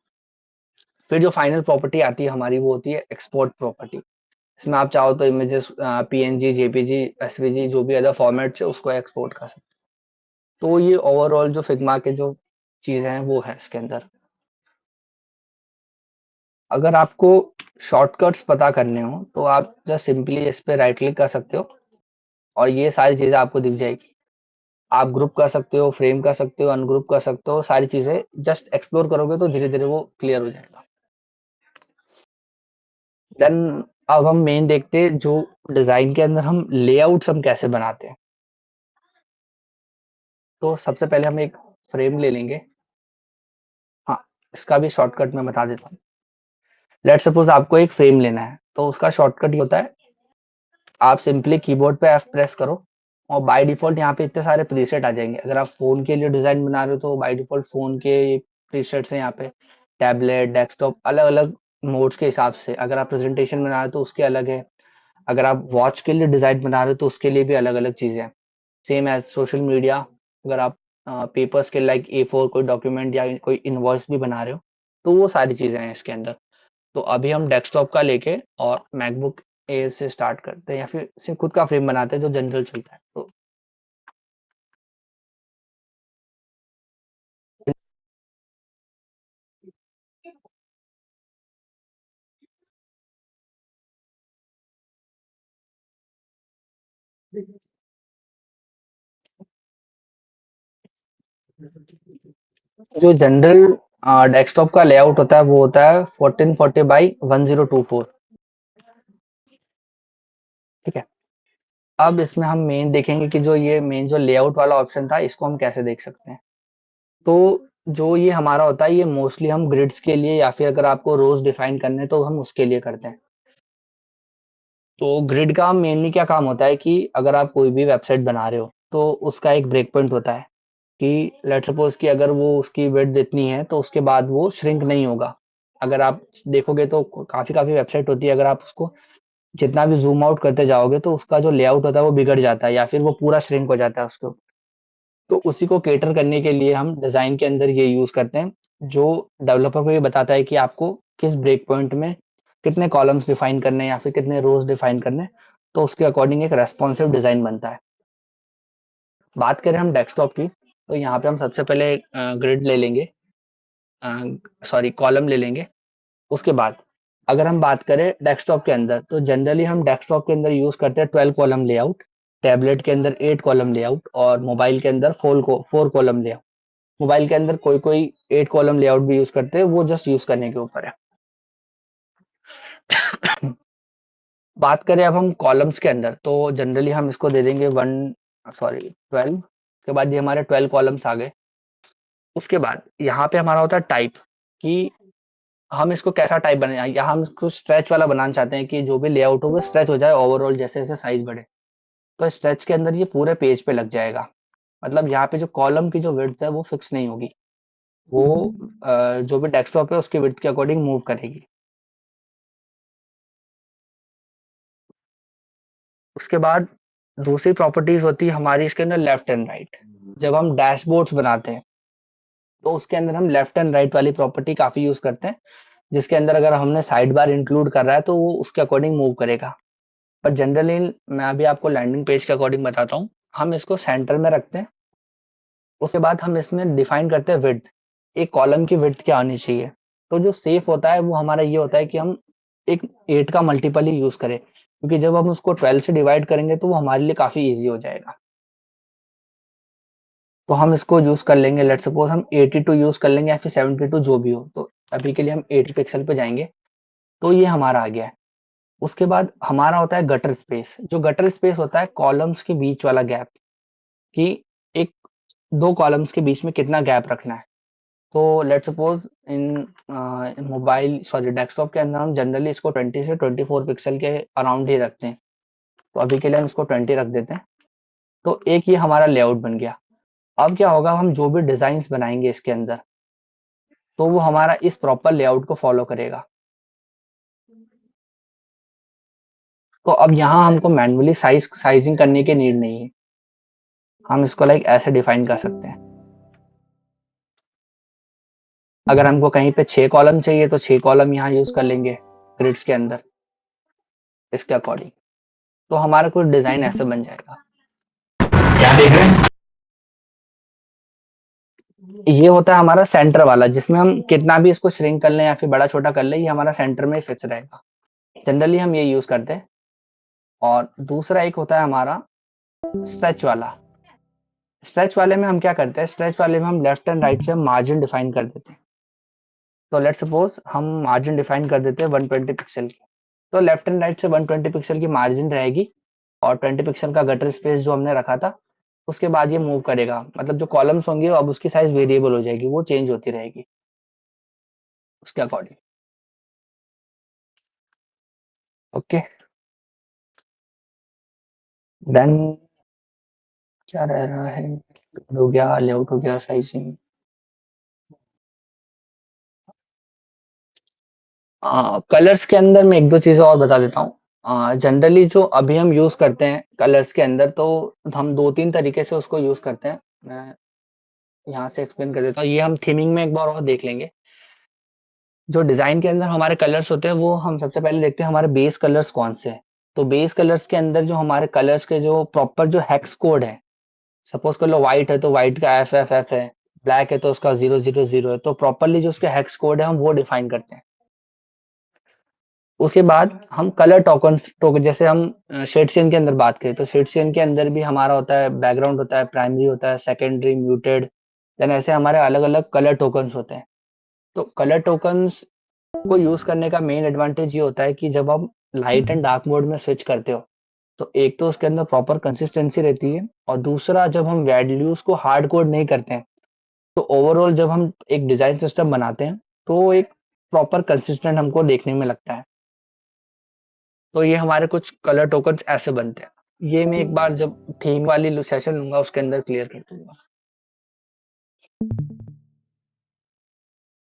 S1: फिर जो फाइनल प्रॉपर्टी आती है हमारी वो होती है एक्सपोर्ट प्रॉपर्टी। इसमें आप चाहो तो इमेजेस पीएनजी, जेपीजी, एसवीजी जो भी अदर फॉर्मेट है उसको एक्सपोर्ट कर सकते हो। तो ये ओवरऑल जो फिग्मा के जो चीजें हैं वो है इसके अंदर। अगर आपको शॉर्टकट्स पता करने हो तो आप जस्ट सिंपली इस पे राइट क्लिक कर सकते हो और ये सारी चीजें आपको दिख जाएगी। आप ग्रुप कर सकते हो, फ्रेम कर सकते हो, अनग्रुप कर सकते हो, सारी चीजें जस्ट एक्सप्लोर करोगे तो धीरे धीरे वो क्लियर हो जाएगा। देन अब हम मेन देखते हैं जो डिजाइन के अंदर हम लेआउट्स हम कैसे बनाते हैं। तो सबसे पहले हम एक फ्रेम ले लेंगे। हाँ, इसका भी शॉर्टकट मैं बता देता हूँ। लेट सपोज आपको एक फ्रेम लेना है तो उसका शॉर्टकट ये होता है, आप सिंपली कीबोर्ड पे एफ प्रेस करो और बाय डिफॉल्ट यहाँ पे इतने सारे प्रीसेट आ जाएंगे। अगर आप फोन के लिए डिजाइन बना रहे हो तो बाय डिफॉल्ट फोन के प्रीसेट्स हैं यहाँ पे, टैबलेट, डेस्कटॉप, अलग अलग मोड्स के हिसाब से। अगर आप प्रेजेंटेशन बना रहे हो तो उसके अलग है। अगर आप वॉच के लिए डिजाइन बना रहे हो तो उसके लिए भी अलग अलग चीजें हैं। सेम एज सोशल मीडिया, अगर आप पेपर्स के लाइक A4 कोई डॉक्यूमेंट या कोई इनवॉइस भी बना रहे हो तो वो सारी चीजें हैं इसके अंदर। तो अभी हम डेस्कटॉप का लेके और मैकबुक एयर से स्टार्ट करते हैं या फिर सिर्फ खुद का फ्रेम बनाते हैं जो जनरल चलता है। तो जो जनरल डेस्कटॉप का लेआउट होता है वो होता है 1440 बाई 1024। ठीक है। अब इसमें हम मेन देखेंगे कि जो ये मेन जो लेआउट वाला ऑप्शन था इसको हम कैसे देख सकते हैं। तो जो ये हमारा होता है ये मोस्टली हम ग्रिड्स के लिए या फिर अगर आपको रोज डिफाइन करने हैं तो हम उसके लिए करते हैं। तो ग्रिड का मेनली क्या काम होता है कि अगर आप कोई भी वेबसाइट बना रहे हो तो उसका एक ब्रेक पॉइंट होता है कि लेट्स सपोज कि अगर वो उसकी विड्थ इतनी है तो उसके बाद वो श्रिंक नहीं होगा। अगर आप देखोगे तो काफी काफी वेबसाइट होती है, अगर आप उसको जितना भी जूम आउट करते जाओगे तो उसका जो लेआउट होता है वो बिगड़ जाता है या फिर वो पूरा श्रिंक हो जाता है उसको। तो उसी को केटर करने के लिए हम डिजाइन के अंदर ये यूज करते हैं, जो डेवलपर को ये बताता है कि आपको किस ब्रेक पॉइंट में कितने कॉलम्स डिफाइन करने हैं या फिर कितने रोज डिफाइन करने हैं। तो उसके अकॉर्डिंग एक रेस्पॉन्सिव डिजाइन बनता है। बात करें हम डेस्कटॉप की, तो यहाँ पे हम सबसे पहले ग्रिड ले लेंगे, सॉरी कॉलम ले लेंगे। उसके बाद अगर हम बात करें डेस्कटॉप के अंदर, तो जनरली हम डेस्कटॉप के अंदर यूज करते हैं 12 कॉलम लेआउट, टैबलेट के अंदर 8 कॉलम लेआउट और मोबाइल के अंदर 4 कॉलम लेआउट। मोबाइल के अंदर कोई कोई 8 कॉलम लेआउट भी यूज करते हैं, वो जस्ट यूज करने के ऊपर है। बात करें अब हम कॉलम्स के अंदर, तो जनरली हम इसको दे देंगे 12। उसके बाद ये हमारे 12 कॉलम्स आ गए। उसके बाद यहाँ पे हमारा होता है टाइप, कि हम इसको कैसा टाइप बनाए, या हम इसको स्ट्रेच वाला बनाना चाहते हैं कि जो भी लेआउट हो वो स्ट्रेच हो जाए ओवरऑल, जैसे जैसे साइज बढ़े। तो स्ट्रेच के अंदर ये पूरे पेज पे लग जाएगा। मतलब यहाँ पे जो कॉलम की जो विड्थ है वो फिक्स नहीं होगी, वो जो भी डेस्कटॉप है उसके विड्थ के अकॉर्डिंग मूव करेगी। उसके बाद दूसरी प्रॉपर्टीज होती है हमारी इसके अंदर लेफ्ट एंड राइट। जब हम डैशबोर्ड्स बनाते हैं तो उसके अंदर हम लेफ्ट एंड राइट वाली प्रॉपर्टी काफी यूज करते हैं, जिसके अंदर अगर हमने साइड बार इंक्लूड कर रहा है तो वो उसके अकॉर्डिंग मूव करेगा। पर जनरली मैं अभी आपको लैंडिंग पेज के अकॉर्डिंग बताता हूँ। हम इसको सेंटर में रखते हैं। उसके बाद हम इसमें डिफाइन करते हैं विड्थ, एक कॉलम की विड्थ क्या आनी चाहिए। तो जो सेफ होता है वो हमारा ये होता है कि हम एक 8 का मल्टीपल ही यूज करें, क्योंकि जब हम उसको 12 से डिवाइड करेंगे तो वो हमारे लिए काफी ईजी हो जाएगा। तो हम इसको यूज कर लेंगे, लेट सपोज हम 82 यूज कर लेंगे या फिर 72, जो भी हो। तो अभी के लिए हम 80 पिक्सल पे जाएंगे। तो ये हमारा आ गया है। उसके बाद हमारा होता है गटर स्पेस। जो गटर स्पेस होता है कॉलम्स के बीच वाला गैप, कि एक दो कॉलम्स के बीच में कितना गैप रखना है। तो let suppose in mobile sorry desktop के अंदर हम जनरली इसको 20 से 24 पिक्सल के अराउंड ही रखते हैं। तो अभी के लिए हम इसको 20 रख देते हैं। तो एक ये हमारा लेआउट बन गया। अब क्या होगा, हम जो भी डिजाइन बनाएंगे इसके अंदर, तो वो हमारा इस प्रॉपर लेआउट को फॉलो करेगा। तो अब यहाँ हमको मैन्युअली साइजिंग करने की नीड नहीं है। हम इसको लाइक ऐसे डिफाइन कर सकते हैं। अगर हमको कहीं पे 6 कॉलम चाहिए तो 6 कॉलम यहाँ यूज कर लेंगे ग्रिड्स के अंदर, इसके अकॉर्डिंग। तो हमारा कुछ डिजाइन ऐसे बन जाएगा।
S2: क्या देख रहे हैं?
S1: ये होता है हमारा सेंटर वाला, जिसमें हम कितना भी इसको श्रिंक कर लें या फिर बड़ा छोटा कर लें, ये हमारा सेंटर में फिक्स रहेगा। जनरली हम ये यूज करते हैं। और दूसरा एक होता है हमारा स्ट्रेच वाला। स्ट्रेच वाले में हम क्या करते हैं, स्ट्रेच वाले में हम लेफ्ट एंड राइट से मार्जिन डिफाइन कर देते हैं। तो लेट सपोज हम मार्जिन डिफाइन कर देते हैं 120 पिक्सल की। तो लेफ्ट एंड राइट से 120 पिक्सल की मार्जिन रहेगी, और 20 पिक्सल का गटर स्पेस जो हमने रखा था। उसके बाद ये मूव करेगा, मतलब जो कॉलम्स होंगे अब उसकी साइज वेरिएबल हो जाएगी, वो चेंज होती रहेगी उसके अकॉर्डिंग। ओके। देन क्या रह रहा है, हो गया लेआउट, हो गया साइजिंग। कलर्स के अंदर मैं एक दो चीजें और बता देता हूँ। जनरली जो अभी हम यूज करते हैं कलर्स के अंदर, तो हम दो तीन तरीके से उसको यूज करते हैं। मैं यहाँ से एक्सप्लेन कर देता हूँ, ये हम थीमिंग में एक बार और देख लेंगे। जो डिजाइन के अंदर हमारे कलर्स होते हैं वो हम सबसे पहले देखते हैं हमारे बेस कलर्स कौन से हैं। तो बेस कलर्स के अंदर जो हमारे कलर्स के जो प्रॉपर जो हेक्स कोड है, सपोज कर लो व्हाइट है तो व्हाइट का FFF है, ब्लैक है तो उसका 000 है। तो प्रॉपरली जो उसके हेक्स कोड है हम वो डिफाइन करते हैं। उसके बाद हम कलर टोकन जैसे हम शेडशियन के अंदर बात करें, तो शेडशियन के अंदर भी हमारा होता है बैकग्राउंड होता है, प्राइमरी होता है, सेकेंडरी, म्यूटेड। देन ऐसे हमारे अलग अलग कलर टोकन्स होते हैं। तो कलर टोकन्स को यूज करने का मेन एडवांटेज ये होता है कि जब हम लाइट एंड डार्क मोड में स्विच करते हो, तो एक तो उसके अंदर प्रॉपर कंसिस्टेंसी रहती है, और दूसरा जब हम वैल्यूज को हार्ड कोड नहीं करते हैं, तो ओवरऑल जब हम एक डिजाइन सिस्टम बनाते हैं तो एक प्रॉपर कंसिस्टेंट हमको देखने में लगता है। तो ये हमारे कुछ कलर टोकन्स ऐसे बनते हैं। ये मैं एक बार जब थीम वाली सेशन लूंगा उसके अंदर क्लियर कर दूंगा।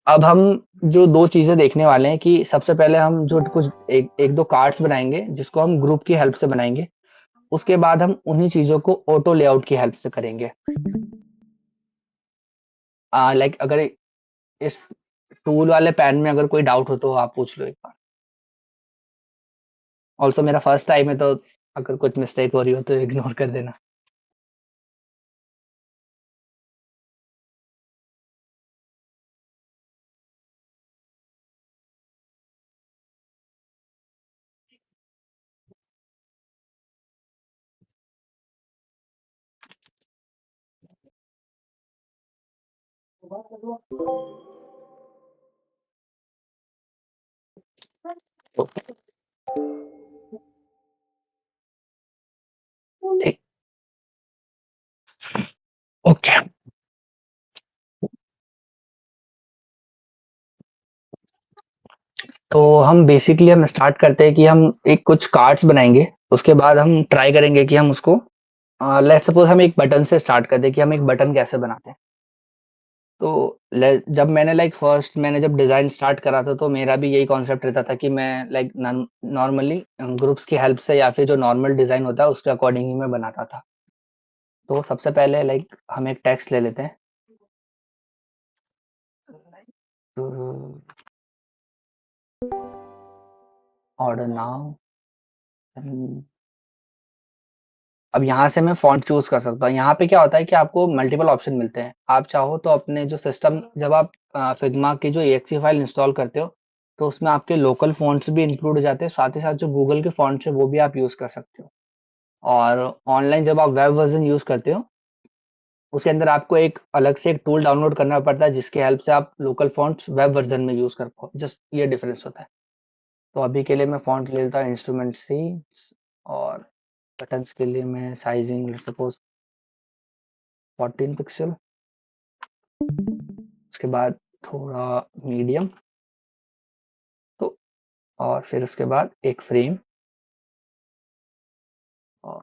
S1: अब हम जो दो चीजें देखने वाले हैं कि सबसे पहले हम जो कुछ एक एक दो कार्ड्स बनाएंगे जिसको हम ग्रुप की हेल्प से बनाएंगे। उसके बाद हम उन्हीं चीजों को ऑटो लेआउट की हेल्प से करेंगे। लाइक अगर इस टूल वाले पैन में अगर कोई डाउट हो तो आप पूछ लो एक बार। ऑल्सो मेरा फर्स्ट टाइम है, तो अगर कुछ मिस्टेक हो रही हो तो इग्नोर कर देना। ठीक। ओके। तो हम स्टार्ट करते हैं कि हम एक कुछ कार्ड्स बनाएंगे। उसके बाद हम ट्राई करेंगे कि हम उसको लेट्स सपोज हम एक बटन से स्टार्ट कर दें कि हम एक बटन कैसे बनाते हैं। तो जब मैंने फर्स्ट मैंने जब डिजाइन स्टार्ट करा था तो मेरा भी यही कॉन्सेप्ट रहता था कि मैं नॉर्मली ग्रुप्स की हेल्प से या फिर जो नॉर्मल डिजाइन होता है उसके अकॉर्डिंग ही मैं बनाता था। तो सबसे पहले हम एक टेक्स्ट ले लेते हैं। Order now. अब यहाँ से मैं फॉन्ट चूज कर सकता हूँ। यहाँ पे क्या होता है कि आपको मल्टीपल ऑप्शन मिलते हैं। आप चाहो तो अपने जो सिस्टम जब आप फिग्मा की जो एक्सी फाइल इंस्टॉल करते हो तो उसमें आपके लोकल फॉन्ट्स भी इंक्लूड हो जाते हैं। साथ ही साथ जो गूगल के फॉन्ट्स है वो भी आप यूज कर सकते हो। और ऑनलाइन जब आप वेब वर्जन यूज करते हो उसके अंदर आपको एक अलग से एक टूल डाउनलोड करना पड़ता है जिसकी हेल्प से आप लोकल फॉन्ट्स वेब वर्जन में यूज कर पाओ। जस्ट ये डिफरेंस होता है। तो अभी के लिए मैं फॉन्ट ले लेता हूँ इंस्ट्रूमेंट सी। और बटन्स के लिए मैं साइजिंग सपोज 14 पिक्सल। उसके बाद थोड़ा मीडियम। तो और फिर उसके बाद एक फ्रेम। और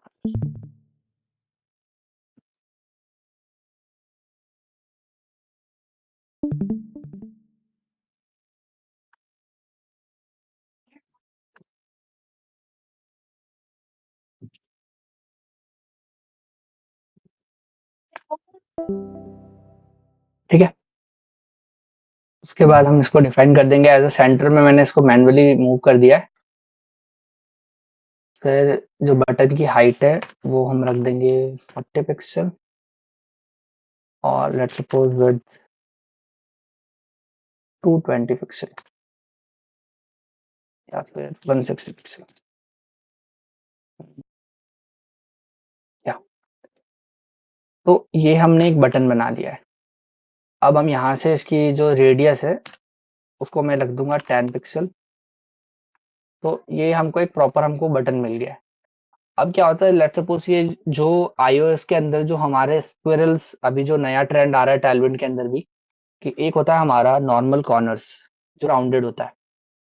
S1: ठीक है। उसके बाद हम इसको डिफाइन कर देंगे एज अ सेंटर में मैंने इसको मैन्युअली मूव कर दिया है। फिर जो बटन की हाइट है वो हम रख देंगे 40 पिक्सल। और लेट्स सपोज विड्थ 220 पिक्सल या फिर 160 पिक्सल। या तो ये हमने एक बटन बना लिया है। अब हम यहाँ से इसकी जो रेडियस है उसको मैं रख दूंगा 10 पिक्सल। तो ये हमको एक प्रॉपर हमको बटन मिल गया है। अब क्या होता है लेट्स सपोज ये जो आईओएस के अंदर जो हमारे स्क्विरल्स अभी जो नया ट्रेंड आ रहा है टैलविंड के अंदर भी कि एक होता है हमारा नॉर्मल कॉर्नर्स जो राउंडेड होता है।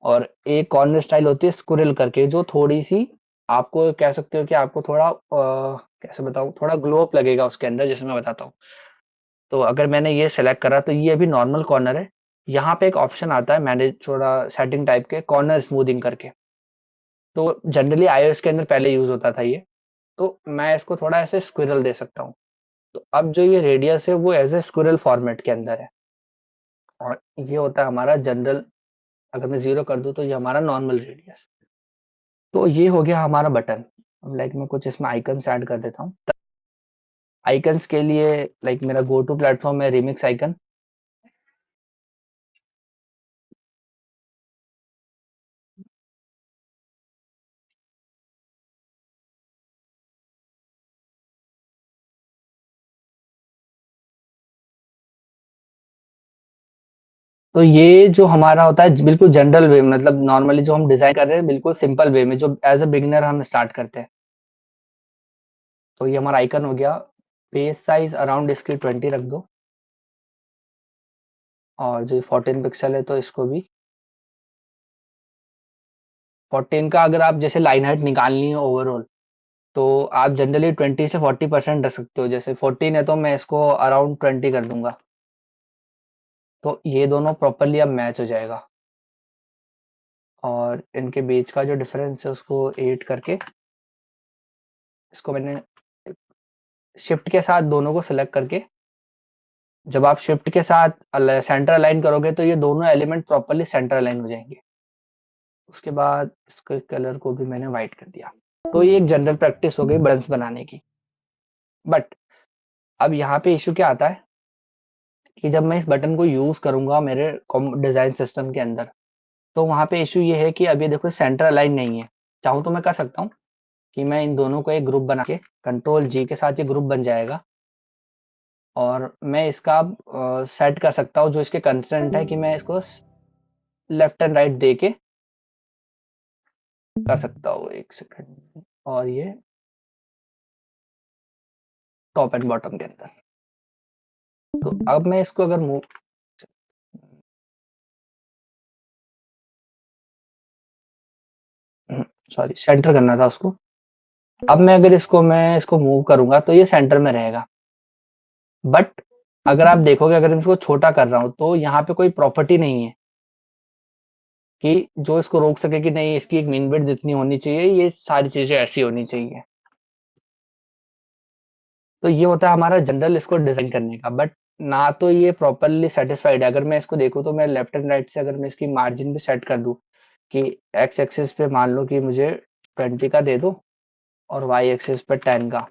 S1: और एक कॉर्नर स्टाइल होती है स्क्विरल करके जो थोड़ी सी आपको कह सकते हो कि आपको थोड़ा कैसे बताऊं थोड़ा ग्लो अप लगेगा उसके अंदर जैसे मैं बताता हूँ। तो अगर मैंने ये सेलेक्ट करा तो ये अभी नॉर्मल कॉर्नर है। यहाँ पे एक ऑप्शन आता है मैनेज थोड़ा सेटिंग टाइप के कॉर्नर स्मूथिंग करके। तो जनरली आईओएस के अंदर पहले यूज होता था ये। तो मैं इसको थोड़ा ऐसे स्क्विरल दे सकता हूँ। तो अब जो ये रेडियस है वो एज ए स्क्विरल फॉर्मेट के अंदर है। और ये होता है हमारा जनरल। अगर मैं 0 कर दूं तो ये हमारा नॉर्मल रेडियस। तो ये हो गया हमारा बटन। अब मैं कुछ इसमें आइकन्स ऐड कर देता हूँ। आइकन्स के लिए मेरा गो टू प्लेटफॉर्म है रिमिक्स आइकन। तो ये जो हमारा होता है बिल्कुल जनरल वे मतलब नॉर्मली जो हम डिजाइन कर रहे हैं बिल्कुल सिंपल वे में जो एज अ बिगिनर हम स्टार्ट करते हैं। तो ये हमारा आइकन हो गया। पेज साइज अराउंड इसकी 20 रख दो। और जो 14 पिक्सल है तो इसको भी 14 का अगर आप जैसे लाइन हाइट निकालनी है ओवरऑल, तो आप जनरली 20 से 40% रख सकते हो। जैसे 14 है तो मैं इसको अराउंड 20 कर दूंगा, तो ये दोनों प्रॉपरली अब मैच हो जाएगा। और इनके बीच का जो डिफरेंस है उसको 8 करके, इसको मैंने शिफ्ट के साथ दोनों को सिलेक्ट करके, जब आप शिफ्ट के साथ सेंटर अलाइन करोगे तो ये दोनों एलिमेंट प्रॉपरली सेंटर अलाइन हो जाएंगे। उसके बाद इसके कलर को भी मैंने व्हाइट कर दिया। तो ये एक जनरल प्रैक्टिस हो गई बटन्स बनाने की। बट अब यहाँ पे इशू क्या आता है कि जब मैं इस बटन को यूज करूंगा मेरे डिजाइन सिस्टम के अंदर, तो वहां पे इशू ये है कि अब ये देखो सेंटर अलाइन नहीं है। चाहूँ तो मैं कर सकता हूँ कि मैं इन दोनों को एक ग्रुप बना के कंट्रोल जी के साथ ये ग्रुप बन जाएगा, और मैं इसका सेट कर सकता हूँ जो इसके कंस्ट्रेंट है कि मैं इसको लेफ्ट एंड राइट दे के कर सकता हूँ। एक सेकंड, और ये टॉप एंड बॉटम के अंदर। तो अब मैं इसको अगर मूव, सॉरी सेंटर करना था उसको। अब मैं इसको मूव करूंगा तो ये सेंटर में रहेगा। बट अगर आप देखोगे, अगर मैं इसको छोटा कर रहा हूं तो यहाँ पे कोई प्रॉपर्टी नहीं है कि जो इसको रोक सके कि नहीं इसकी एक मीन विड्थ जितनी होनी चाहिए, ये सारी चीजें ऐसी होनी चाहिए। तो ये होता है हमारा जनरल इसको डिजाइन करने का। बट ना तो ये प्रॉपरली सेटिस्फाइड है। अगर मैं इसको देखूं तो मैं लेफ्ट एंड राइट से अगर मैं इसकी मार्जिन भी सेट कर दूं कि एक्स एक्सिस पे मान लो कि मुझे 20 का दे दो और वाई एक्सिस पे 10 का,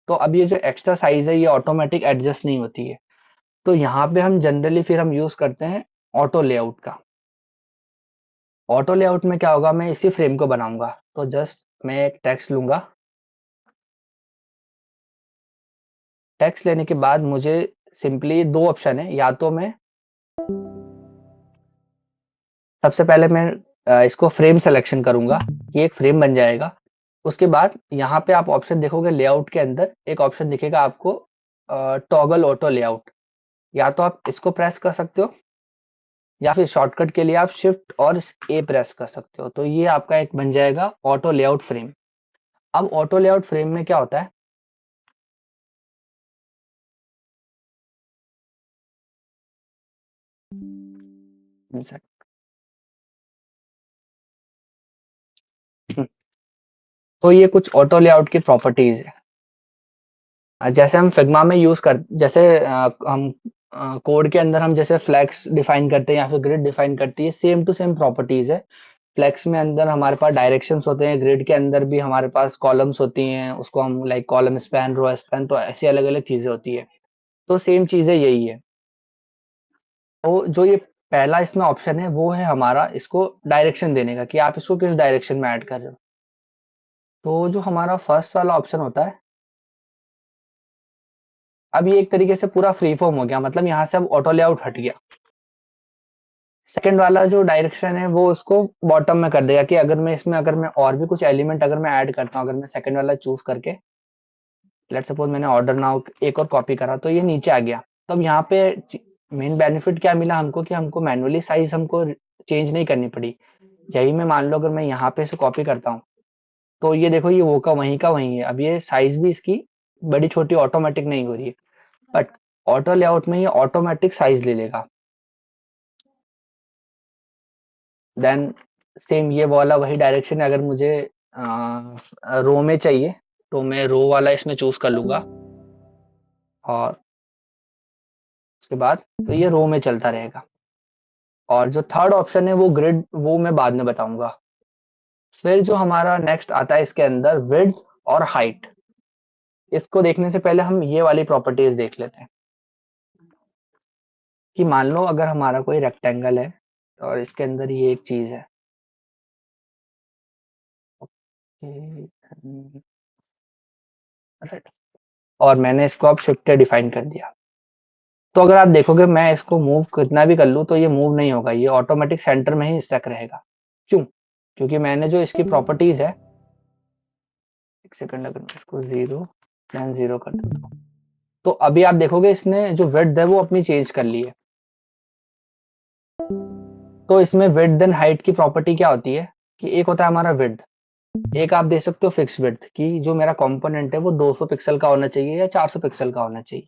S1: तो अब ये जो एक्स्ट्रा साइज है ये ऑटोमेटिक एडजस्ट नहीं होती है। तो यहाँ पे हम जनरली फिर हम यूज करते हैं ऑटो लेआउट का। ऑटो लेआउट में क्या होगा, मैं इसी फ्रेम को बनाऊंगा। तो जस्ट मैं एक टेक्स्ट लूंगा। टेक्स्ट लेने के बाद मुझे सिंपली दो ऑप्शन है, या तो मैं सबसे पहले मैं इसको फ्रेम सिलेक्शन करूंगा, ये एक फ्रेम बन जाएगा। उसके बाद यहाँ पे आप ऑप्शन देखोगे लेआउट के अंदर एक ऑप्शन दिखेगा आपको, टॉगल ऑटो लेआउट। या तो आप इसको प्रेस कर सकते हो, या फिर शॉर्टकट के लिए आप शिफ्ट और ए प्रेस कर सकते हो। तो ये आपका एक बन जाएगा ऑटो लेआउट फ्रेम। अब ऑटो लेआउट फ्रेम में क्या होता है, तो ये कुछ ऑटो लेआउट की प्रॉपर्टीज है। जैसे हम फिग्मा में यूज कर, जैसे हम कोड के अंदर हम जैसे फ्लैक्स डिफाइन करते हैं या फिर ग्रिड डिफाइन करती है, सेम टू सेम प्रॉपर्टीज है। फ्लैक्स में अंदर हमारे पास डायरेक्शंस होते हैं, ग्रिड के अंदर भी हमारे पास कॉलम्स होती हैं, उसको हम like column span, row span, तो ऐसी अलग अलग चीजें होती है। तो सेम चीजें यही है। तो जो ये पहला इसमें ऑप्शन है वो है हमारा इसको डायरेक्शन देने का, कि आप इसको किस डायरेक्शन में ऐड कर रहे हो। तो जो हमारा फर्स्ट वाला ऑप्शन होता है, अब ये एक तरीके से पूरा फ्री फॉर्म हो गया, मतलब यहाँ से अब ऑटो लेआउट हट गया। सेकंड वाला जो डायरेक्शन है वो उसको बॉटम में कर देगा, कि अगर मैं और भी कुछ एलिमेंट अगर मैं ऐड करता हूँ, अगर मैं सेकंड वाला चूज करके लेट्स सपोज मैंने ऑर्डर नाउ एक और कॉपी करा तो ये नीचे आ गया। तो अब यहाँ पे मेन बेनिफिट क्या मिला हमको, कि हमको मैनुअली साइज हमको चेंज नहीं करनी पड़ी। यही मैं मान लो अगर मैं यहाँ पे से कॉपी करता हूँ, तो ये देखो ये वो का वहीं है। अब ये साइज भी इसकी बड़ी छोटी ऑटोमेटिक नहीं हो रही है। बट ऑटो लेआउट में ये ऑटोमेटिक साइज ले लेगा। देन सेम ये वाला वही डायरेक्शन है। अगर मुझे रो में चाहिए तो मैं रो वाला इसमें चूज कर लूंगा, और उसके बाद तो ये रो में चलता रहेगा। और जो थर्ड ऑप्शन है वो ग्रिड, वो मैं बाद में बताऊंगा। फिर जो हमारा नेक्स्ट आता है इसके अंदर विड्थ और हाइट। इसको देखने से पहले हम ये वाली प्रॉपर्टीज देख लेते हैं, कि मान लो अगर हमारा कोई रेक्टेंगल है और इसके अंदर ये एक चीज है, राइट, और मैंने इसको अब शिफ्ट डिफाइन कर दिया। तो अगर आप देखोगे मैं इसको मूव कितना भी कर लूँ तो ये मूव नहीं होगा, ये ऑटोमेटिक सेंटर में ही स्टक रहेगा। क्यों? क्योंकि मैंने जो इसकी प्रॉपर्टीज है, एक सेकंड, अगर मैं इसको 0 कर देता हूँ, तो अभी आप देखोगे इसने जो विड्थ है वो अपनी चेंज कर ली है। तो इसमें विड्थ एंड हाइट की प्रॉपर्टी क्या होती है, कि एक होता है हमारा विड्थ, एक आप दे सकते हो फिक्स विड्थ कि जो मेरा कंपोनेंट है वो 200 पिक्सल का होना चाहिए या 400 पिक्सल का होना चाहिए,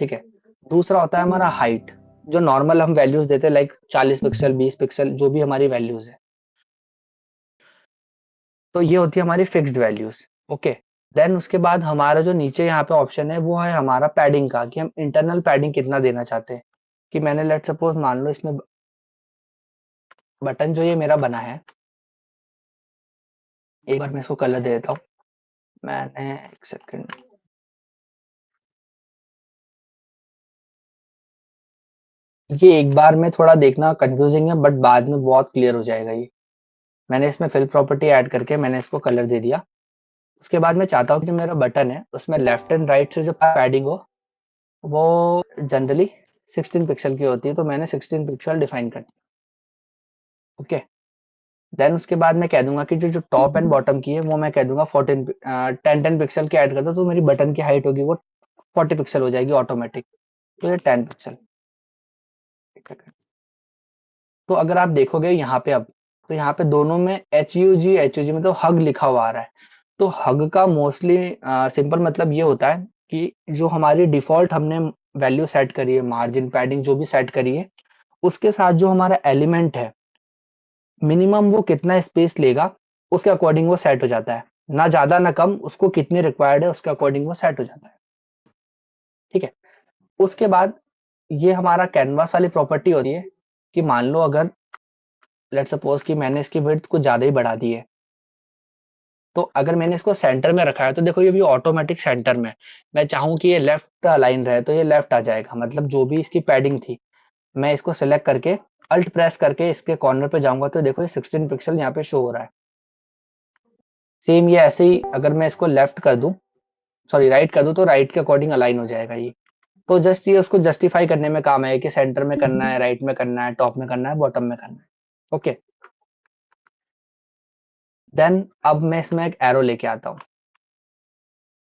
S1: ठीक है। दूसरा होता है हमारा हाइट, जो नॉर्मल हम वैल्यूज देते हैं लाइक 40 पिक्सल 20 पिक्सल जो भी हमारी वैल्यूज है, तो ये होती है हमारी फिक्स्ड वैल्यूज। ओके, देन उसके बाद हमारा जो नीचे यहाँ पे ऑप्शन है वो है हमारा पैडिंग का, कि हम इंटरनल पैडिंग कितना देना चाहते हैं। कि मैंने लेट सपोज मान लो इसमें बटन जो ये मेरा बना है, एक बार मैं इसको कलर दे देता हूँ। मैंने एक सेकंड, ये एक बार में थोड़ा देखना कंफ्यूजिंग है बट बाद में बहुत क्लियर हो जाएगा ये। मैंने इसमें फिल प्रॉपर्टी ऐड करके मैंने इसको कलर दे दिया। उसके बाद मैं चाहता हूँ कि जो मेरा बटन है उसमें लेफ्ट एंड राइट से जो पैडिंग हो वो जनरली 16 पिक्सल की होती है, तो मैंने 16 पिक्सल डिफाइन कर दिया। ओके, देन उसके बाद मैं कह दूंगा कि जो जो टॉप एंड बॉटम की है वो मैं कह दूंगा 14 10 10 पिक्सल की ऐड कर दो, तो मेरी बटन की हाइट होगी वो 40 पिक्सल हो जाएगी ऑटोमेटिक। तो ये 10 पिक्सल। तो अगर आप देखोगे यहाँ पे अब, तो यहाँ पे दोनों में एच यू जी मतलब हग लिखा हुआ आ रहा है। तो हग का मोस्टली सिंपल मतलब ये होता है कि जो हमारी डिफॉल्ट हमने वैल्यू सेट करी है, मार्जिन पैडिंग जो भी सेट करी है, उसके साथ जो हमारा एलिमेंट है मिनिमम वो कितना स्पेस लेगा उसके अकॉर्डिंग वो सेट हो जाता है। ना ज्यादा ना कम, उसको कितने रिक्वायर्ड है उसके अकॉर्डिंग वो सेट हो जाता है। ठीक है, उसके बाद ये हमारा कैनवास वाली प्रॉपर्टी होती है कि मान लो अगर लेट सपोज कि मैंने इसकी विड्थ कुछ ज्यादा ही बढ़ा दी है, तो अगर मैंने इसको सेंटर में रखा है तो देखो ये भी ऑटोमेटिक सेंटर में है। मैं चाहूँ कि ये लेफ्ट अलाइन रहे तो ये लेफ्ट आ जाएगा, मतलब जो भी इसकी पैडिंग थी मैं इसको सिलेक्ट करके अल्ट प्रेस करके इसके कॉर्नर पे जाऊंगा तो देखो ये 16 पिक्सल यहाँ पे शो हो रहा है। सेम ये ऐसे ही अगर मैं इसको लेफ्ट कर दूं, सॉरी राइट कर दूं, तो राइट के अकॉर्डिंग अलाइन हो जाएगा ये। तो जस्ट ये उसको जस्टिफाई करने में काम है कि सेंटर में करना है, राइट में करना है, टॉप में करना है, बॉटम में करना है। ओके, देन अब मैं इसमें एक एरो लेके आता हूँ।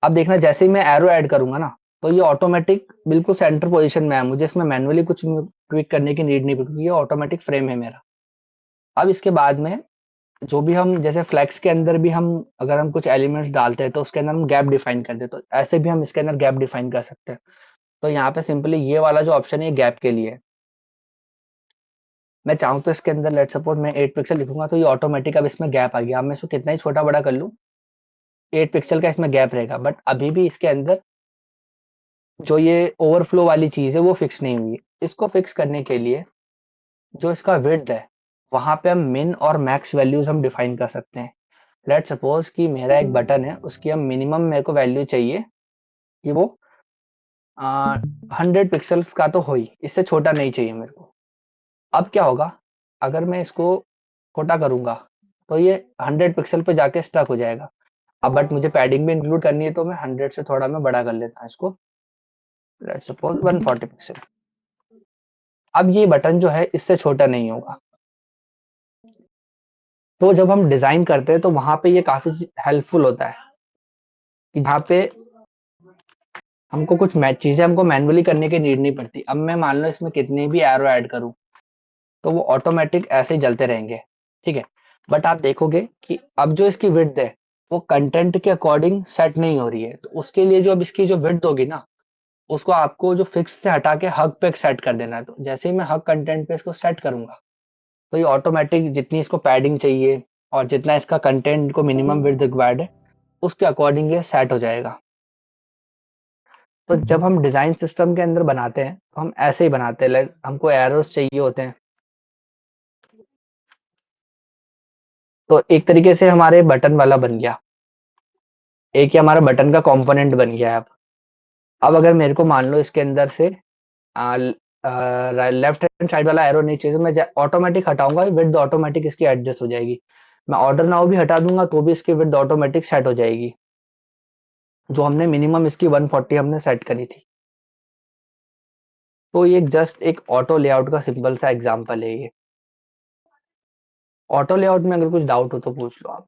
S1: अब देखना जैसे ही मैं एरो ऐड करूंगा ना, तो ये ऑटोमेटिक बिल्कुल सेंटर पोजीशन में है, मुझे इसमें मैनुअली कुछ ट्विक करने की नीड नहीं पड़ती, ये ऑटोमेटिक फ्रेम है मेरा। अब इसके बाद में जो भी हम जैसे फ्लेक्स के अंदर भी हम अगर हम कुछ एलिमेंट्स डालते हैं तो उसके अंदर हम गैप डिफाइन कर देते, तो ऐसे भी हम इसके अंदर गैप डिफाइन कर सकते हैं। तो यहाँ पे सिंपली ये वाला जो ऑप्शन है गैप के लिए है। मैं चाहूँ तो इसके अंदर लेट सपोज मैं 8 पिक्सल लिखूंगा तो ये ऑटोमेटिक अब इसमें गैप आ गया। अब मैं इसको कितना ही छोटा बड़ा कर लूँ 8 पिक्सल का इसमें गैप रहेगा, बट अभी भी इसके अंदर जो ये ओवरफ्लो वाली चीज है वो फिक्स नहीं हुई है। इसको फिक्स करने के लिए जो इसका विड्थ है वहां पे हम मिन और मैक्स वैल्यूज हम डिफाइन कर सकते हैं। लेट सपोज कि मेरा एक बटन है उसकी हम मिनिमम मेरे को वैल्यू चाहिए कि वो 100 पिक्सल्स का तो हो ही, इससे छोटा नहीं चाहिए मेरे को। अब क्या होगा, अगर मैं इसको छोटा करूंगा तो ये 100 पिक्सल पे जाके स्टक हो जाएगा। अब बट मुझे पैडिंग भी इंक्लूड करनी है तो मैं 100 से थोड़ा मैं बड़ा कर लेता हूँ इसको, लेट सपोज 140 पिक्सल। अब ये बटन जो है इससे छोटा नहीं होगा। तो जब हम डिजाइन करते हैं तो वहां पे ये काफी हेल्पफुल होता है कि जहाँ पे हमको कुछ चीजें हमको मैन्युअली करने की नीड नहीं पड़ती। अब मैं मान लो इसमें कितने भी एरो ऐड करूं तो वो ऑटोमेटिक ऐसे ही जलते रहेंगे, ठीक है। बट आप देखोगे कि अब जो इसकी विड्थ है वो कंटेंट के अकॉर्डिंग सेट नहीं हो रही है, तो उसके लिए जो अब इसकी जो विड्थ होगी ना उसको आपको जो फिक्स से हटा के हग पे सेट कर देना है। तो जैसे ही मैं हग कंटेंट पे इसको सेट करूंगा तो ये ऑटोमेटिक जितनी इसको पैडिंग चाहिए और जितना इसका कंटेंट को मिनिमम विड्थ रिक्वायर्ड है उसके अकॉर्डिंग ये सेट हो जाएगा। तो जब हम डिजाइन सिस्टम के अंदर बनाते हैं तो हम ऐसे ही बनाते हैं, लाइक हमको एरोस चाहिए होते हैं। तो एक तरीके से हमारे बटन वाला बन गया, एक ही हमारा बटन का कंपोनेंट बन गया है। अब अगर मेरे को मान लो इसके अंदर से लेफ्ट हैंड साइड वाला एरो नहीं चाहिए तो मैं ऑटोमेटिक हटाऊंगा, विड्थ ऑटोमेटिक इसकी एडजस्ट हो जाएगी। मैं ऑर्डर नाउ भी हटा दूंगा तो भी इसकी विड्थ ऑटोमेटिक सेट हो जाएगी, जो हमने मिनिमम इसकी 140 हमने सेट करी थी। तो ये जस्ट एक ऑटो लेआउट का सिंपल सा एग्जांपल है ये। ऑटो लेआउट में अगर कुछ डाउट हो तो पूछ लो आप।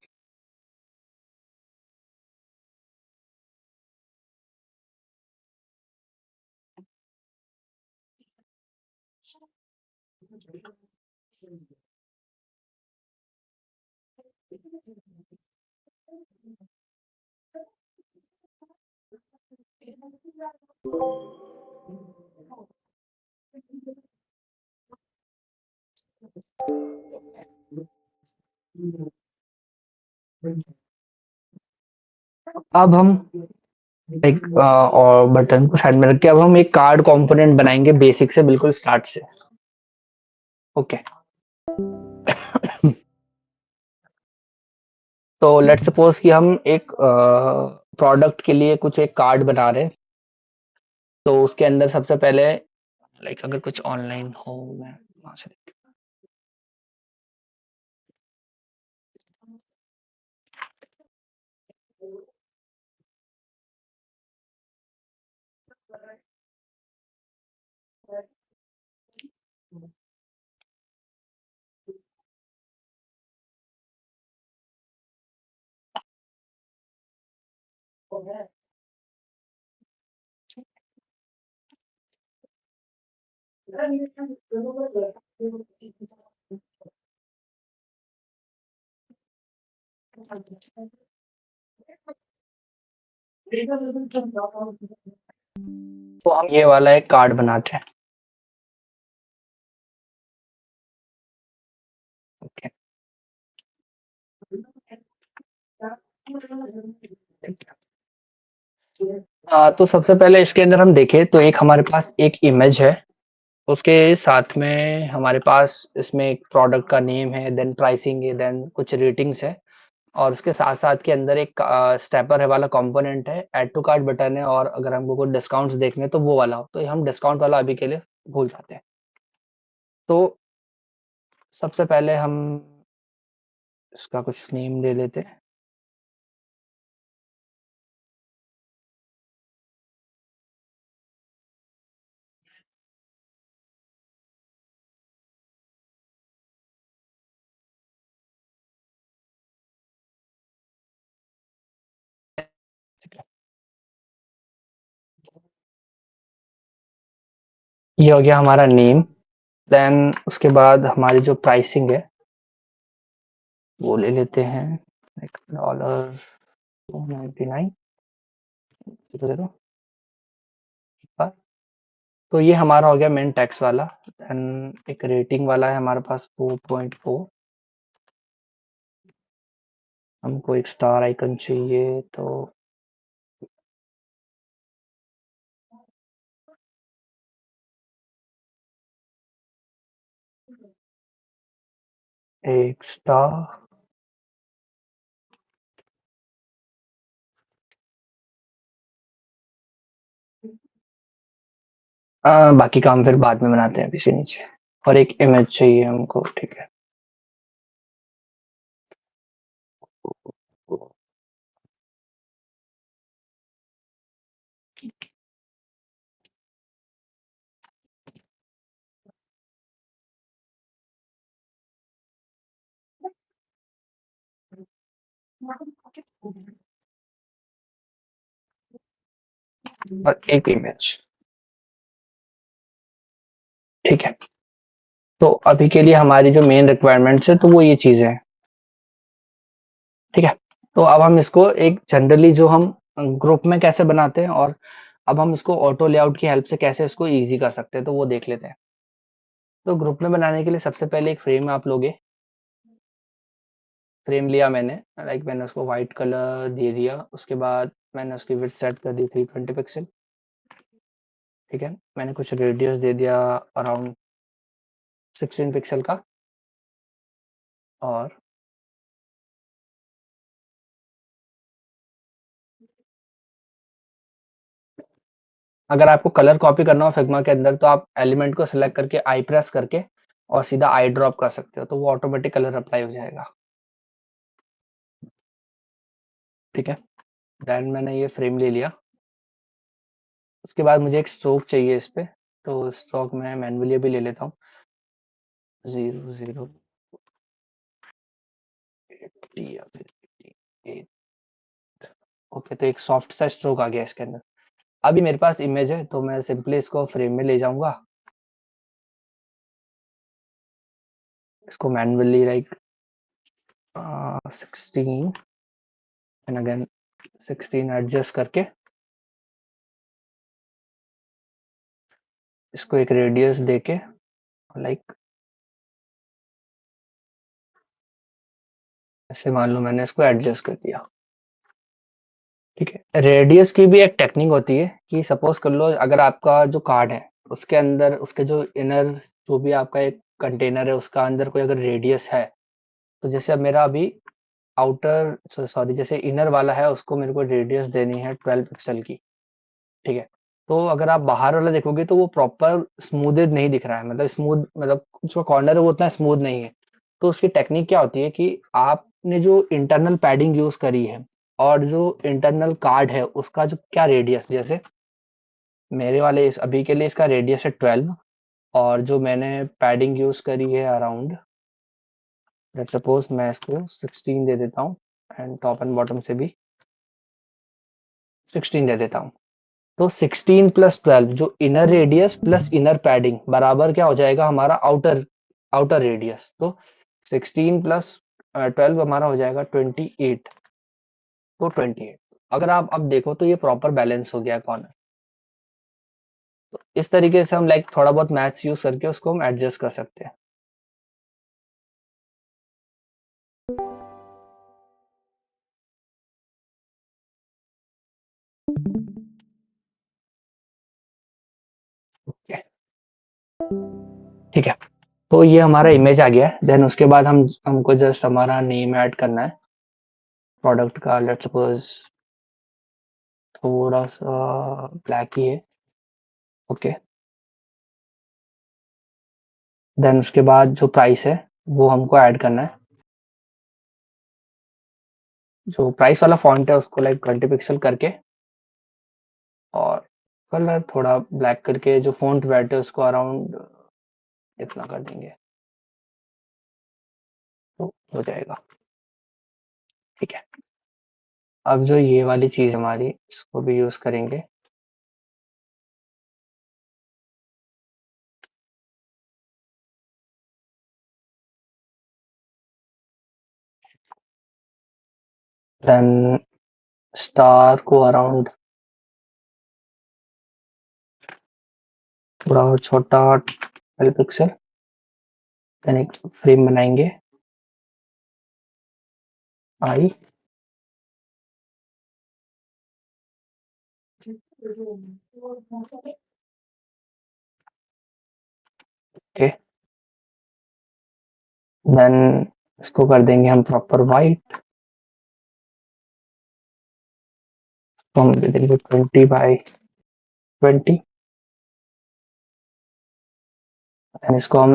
S1: अब हम एक और बटन को साइड में रख के अब हम एक कार्ड कंपोनेंट बनाएंगे बेसिक से, बिल्कुल स्टार्ट से। ओके। तो लेट्स सपोज कि हम एक प्रोडक्ट के लिए कुछ एक कार्ड बना रहे हैं। तो उसके अंदर सबसे पहले लाइक अगर कुछ ऑनलाइन हो, मैं वहां से तो हम ये वाला एक कार्ड बनाते हैं। ओके। तो सबसे पहले इसके अंदर हम देखें तो एक हमारे पास एक इमेज है। उसके साथ में हमारे पास इसमें एक प्रोडक्ट का नेम है, देन प्राइसिंग है, देन कुछ रेटिंग्स है। और उसके साथ साथ के अंदर एक स्टेपर है वाला कंपोनेंट है, ऐड टू कार्ट बटन है, और अगर हमको कुछ डिस्काउंट्स देखने हैं, तो वो वाला हो, तो हम डिस्काउंट वाला अभी के लिए भूल जाते हैं। तो सबसे पहले हम इसका कुछ नेम ले लेते हैं। ये हो गया हमारा नेम। देन उसके बाद हमारी जो प्राइसिंग है वो ले लेते हैं, एक $299। तो ये हमारा हो गया मेन टैक्स वाला। देन एक रेटिंग वाला है हमारे पास 4.4। हमको एक स्टार आइकन चाहिए, तो एक स्टार। बाकी काम फिर बाद में बनाते हैं अभी से नीचे। और एक इमेज चाहिए हमको, ठीक है। और एक इमेज, ठीक है। तो अभी के लिए हमारी जो मेन रिक्वायरमेंट्स है तो वो ये चीजें हैं, ठीक है। तो अब हम इसको एक जनरली जो हम ग्रुप में कैसे बनाते हैं, और अब हम इसको ऑटो लेआउट की हेल्प से कैसे इसको इजी कर सकते हैं, तो वो देख लेते हैं। तो ग्रुप में बनाने के लिए सबसे पहले एक फ्रेम आप लोगे। फ्रेम लिया मैंने, लाइक मैंने उसको व्हाइट कलर दे दिया। उसके बाद मैंने उसकी विड्थ सेट कर दी 320 पिक्सल, ठीक है। मैंने कुछ रेडियस दे दिया अराउंड 16 पिक्सल का। और अगर आपको कलर कॉपी करना हो फिग्मा के अंदर, तो आप एलिमेंट को सिलेक्ट करके आई प्रेस करके और सीधा आई ड्रॉप कर सकते हो, तो वो ऑटोमेटिक कलर अप्लाई हो जाएगा, ठीक है। देन मैंने ये फ्रेम ले लिया। उसके बाद मुझे एक स्ट्रोक चाहिए इस पे। तो स्ट्रोक मैं मैन्युअली भी ले लेता हूँ, 0, 0, 80 या फिर 88। ओके, तो एक सॉफ्ट सा स्ट्रोक आ गया इसके अंदर। अभी मेरे पास इमेज है तो मैं सिंपली इसको फ्रेम में ले जाऊंगा। इसको manually like 16 and again 16 adjust करके इसको एक रेडियस देके लाइक ऐसे मान लो मैंने इसको एडजस्ट कर दिया। ठीक है, रेडियस की भी एक टेक्निक होती है कि सपोज कर लो अगर आपका जो कार्ड है उसके अंदर उसके जो इनर जो भी आपका एक कंटेनर है उसका अंदर कोई अगर रेडियस है, तो जैसे अब मेरा अभी आउटर सॉरी जैसे इनर वाला है उसको मेरे को रेडियस देनी है 12 पिक्सल की। ठीक है, तो अगर आप बाहर वाला देखोगे तो वो प्रॉपर स्मूथेड नहीं दिख रहा है, मतलब स्मूथ मतलब जो कॉर्नर है वो उतना स्मूथ नहीं है। तो उसकी टेक्निक क्या होती है कि आपने जो इंटरनल पैडिंग यूज करी है और जो इंटरनल कार्ड है उसका जो क्या रेडियस, जैसे मेरे वाले इस अभी के लिए इसका रेडियस है 12, और जो मैंने पैडिंग यूज करी है अराउंड लेट्स सपोज मैं इसको 16 दे देता हूँ, एंड टॉप एंड बॉटम से भी 16 दे देता हूँ। तो 16 प्लस 12 जो inner radius plus inner padding बराबर क्या हो जाएगा हमारा आउटर आउटर रेडियस। तो 16 प्लस 12 हमारा हो जाएगा 28। तो 28 अगर आप अब देखो तो ये प्रॉपर बैलेंस हो गया कॉर्नर। तो इस तरीके से हम लाइक थोड़ा बहुत मैथ्स यूज करके उसको हम एडजस्ट कर सकते हैं। Okay, ठीक है, तो ये हमारा इमेज आ गया है। देन उसके बाद हमको जस्ट हमारा नेम ऐड करना है प्रोडक्ट का, लेट्स सपोज थोड़ा सा ब्लैक ही है। ओके, देन उसके बाद जो प्राइस है वो हमको ऐड करना है। जो प्राइस वाला फॉन्ट है उसको लाइक 20 पिक्सल करके, और कलर थोड़ा ब्लैक करके जो फॉन्ट वेट है उसको अराउंड इतना कर देंगे तो हो जाएगा। ठीक है, अब जो ये वाली चीज हमारी इसको भी यूज करेंगे। देन स्टार को अराउंड थोड़ा और छोटा 12 पिक्सल। देन एक फ्रेम बनाएंगे आई, ओके, देन इसको कर देंगे हम प्रॉपर वाइट। तो हम दे देंगे 20 बाई 20। देन इसको हम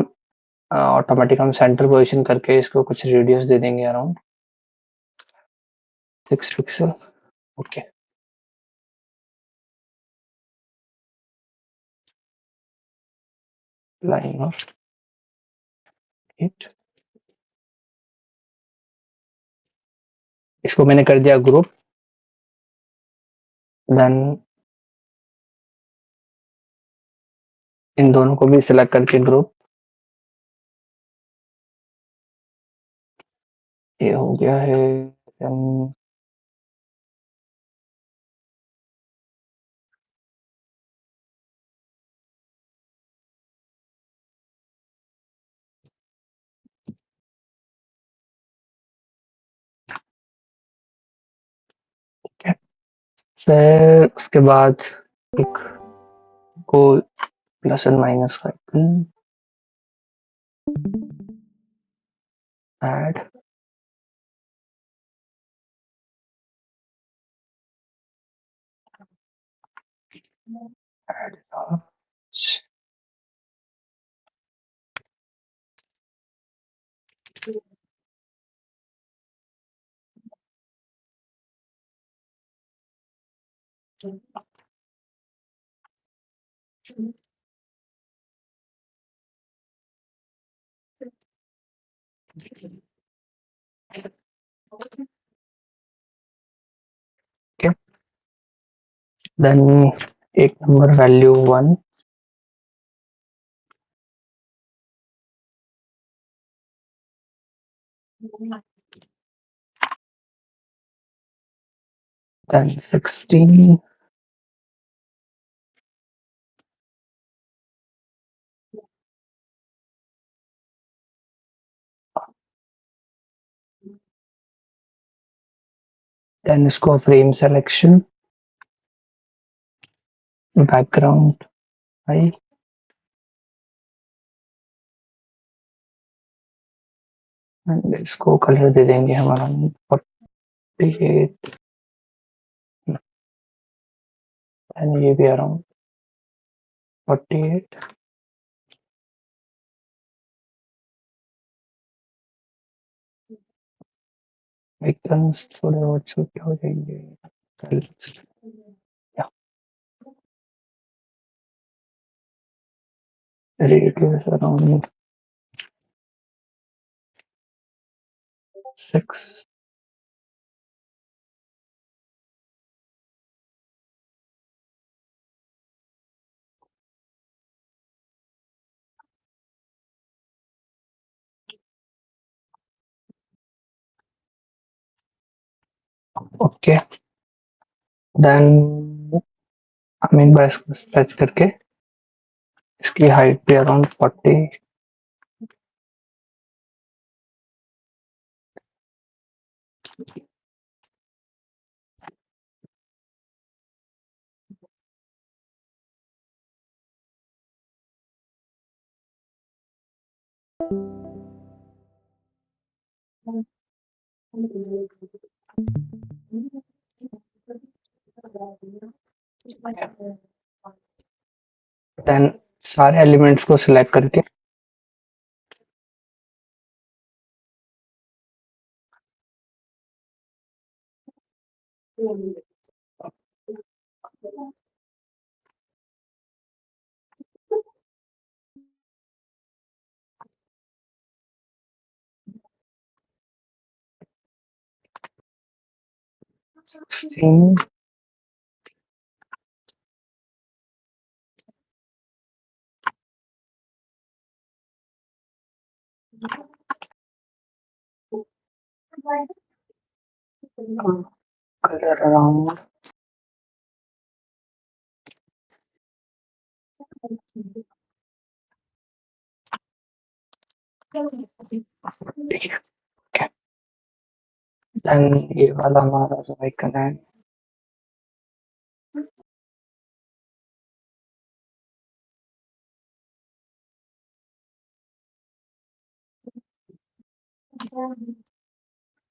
S1: ऑटोमेटिक हम सेंटर पोजीशन करके इसको कुछ रेडियस दे देंगे around 6 pixel. Okay, line of it, इसको मैंने कर दिया ग्रुप। देन इन दोनों को भी सिलेक्ट करके ग्रुप, ये हो गया है। Then, ठीक है, फिर उसके बाद एक को प्लस एंड माइनस का ऐड ऐड ओके, देन एक नंबर वैल्यू 1, देन 16, देन इसको फ्रेम सिलेक्शन, बैकग्राउंड भाई, एंड इसको कलर दे देंगे हमारा 48, एंड ये भी अराउंड 48। आइकन्स थोड़े और छोटे हो जाएंगे, या radius around 6। Okay, then I mean by इसको स्ट्रेच करके इसकी हाइट भी अराउंड 40। देन सारे एलिमेंट्स को सिलेक्ट करके16, कलर अराउंड देन ये वाला हमारा जो आइकन है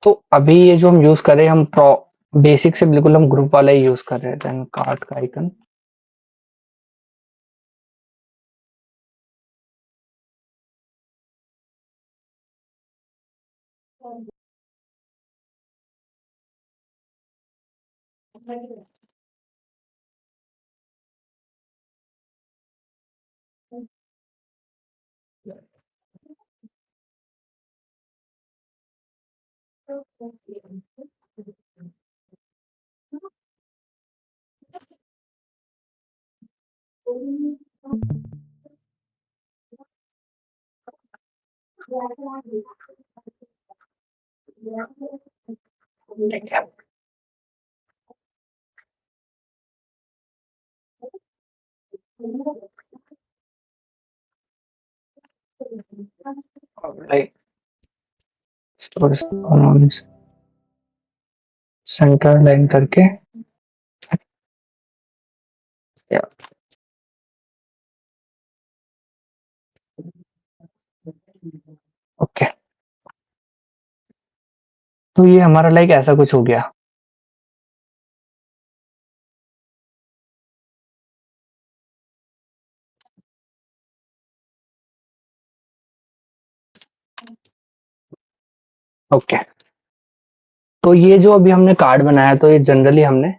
S1: तो अभी ये जो हम यूज कर रहे हैं हम प्रो बेसिक से बिल्कुल हम ग्रुप वाला ही यूज कर रहे हैं। देन कार्ट का आइकन, ठीक है। लाइक सेंटर लाइन करके, या ओके, तो ये हमारा लाइक ऐसा कुछ हो गया। ओके, तो ये जो अभी हमने कार्ड बनाया तो ये जनरली हमने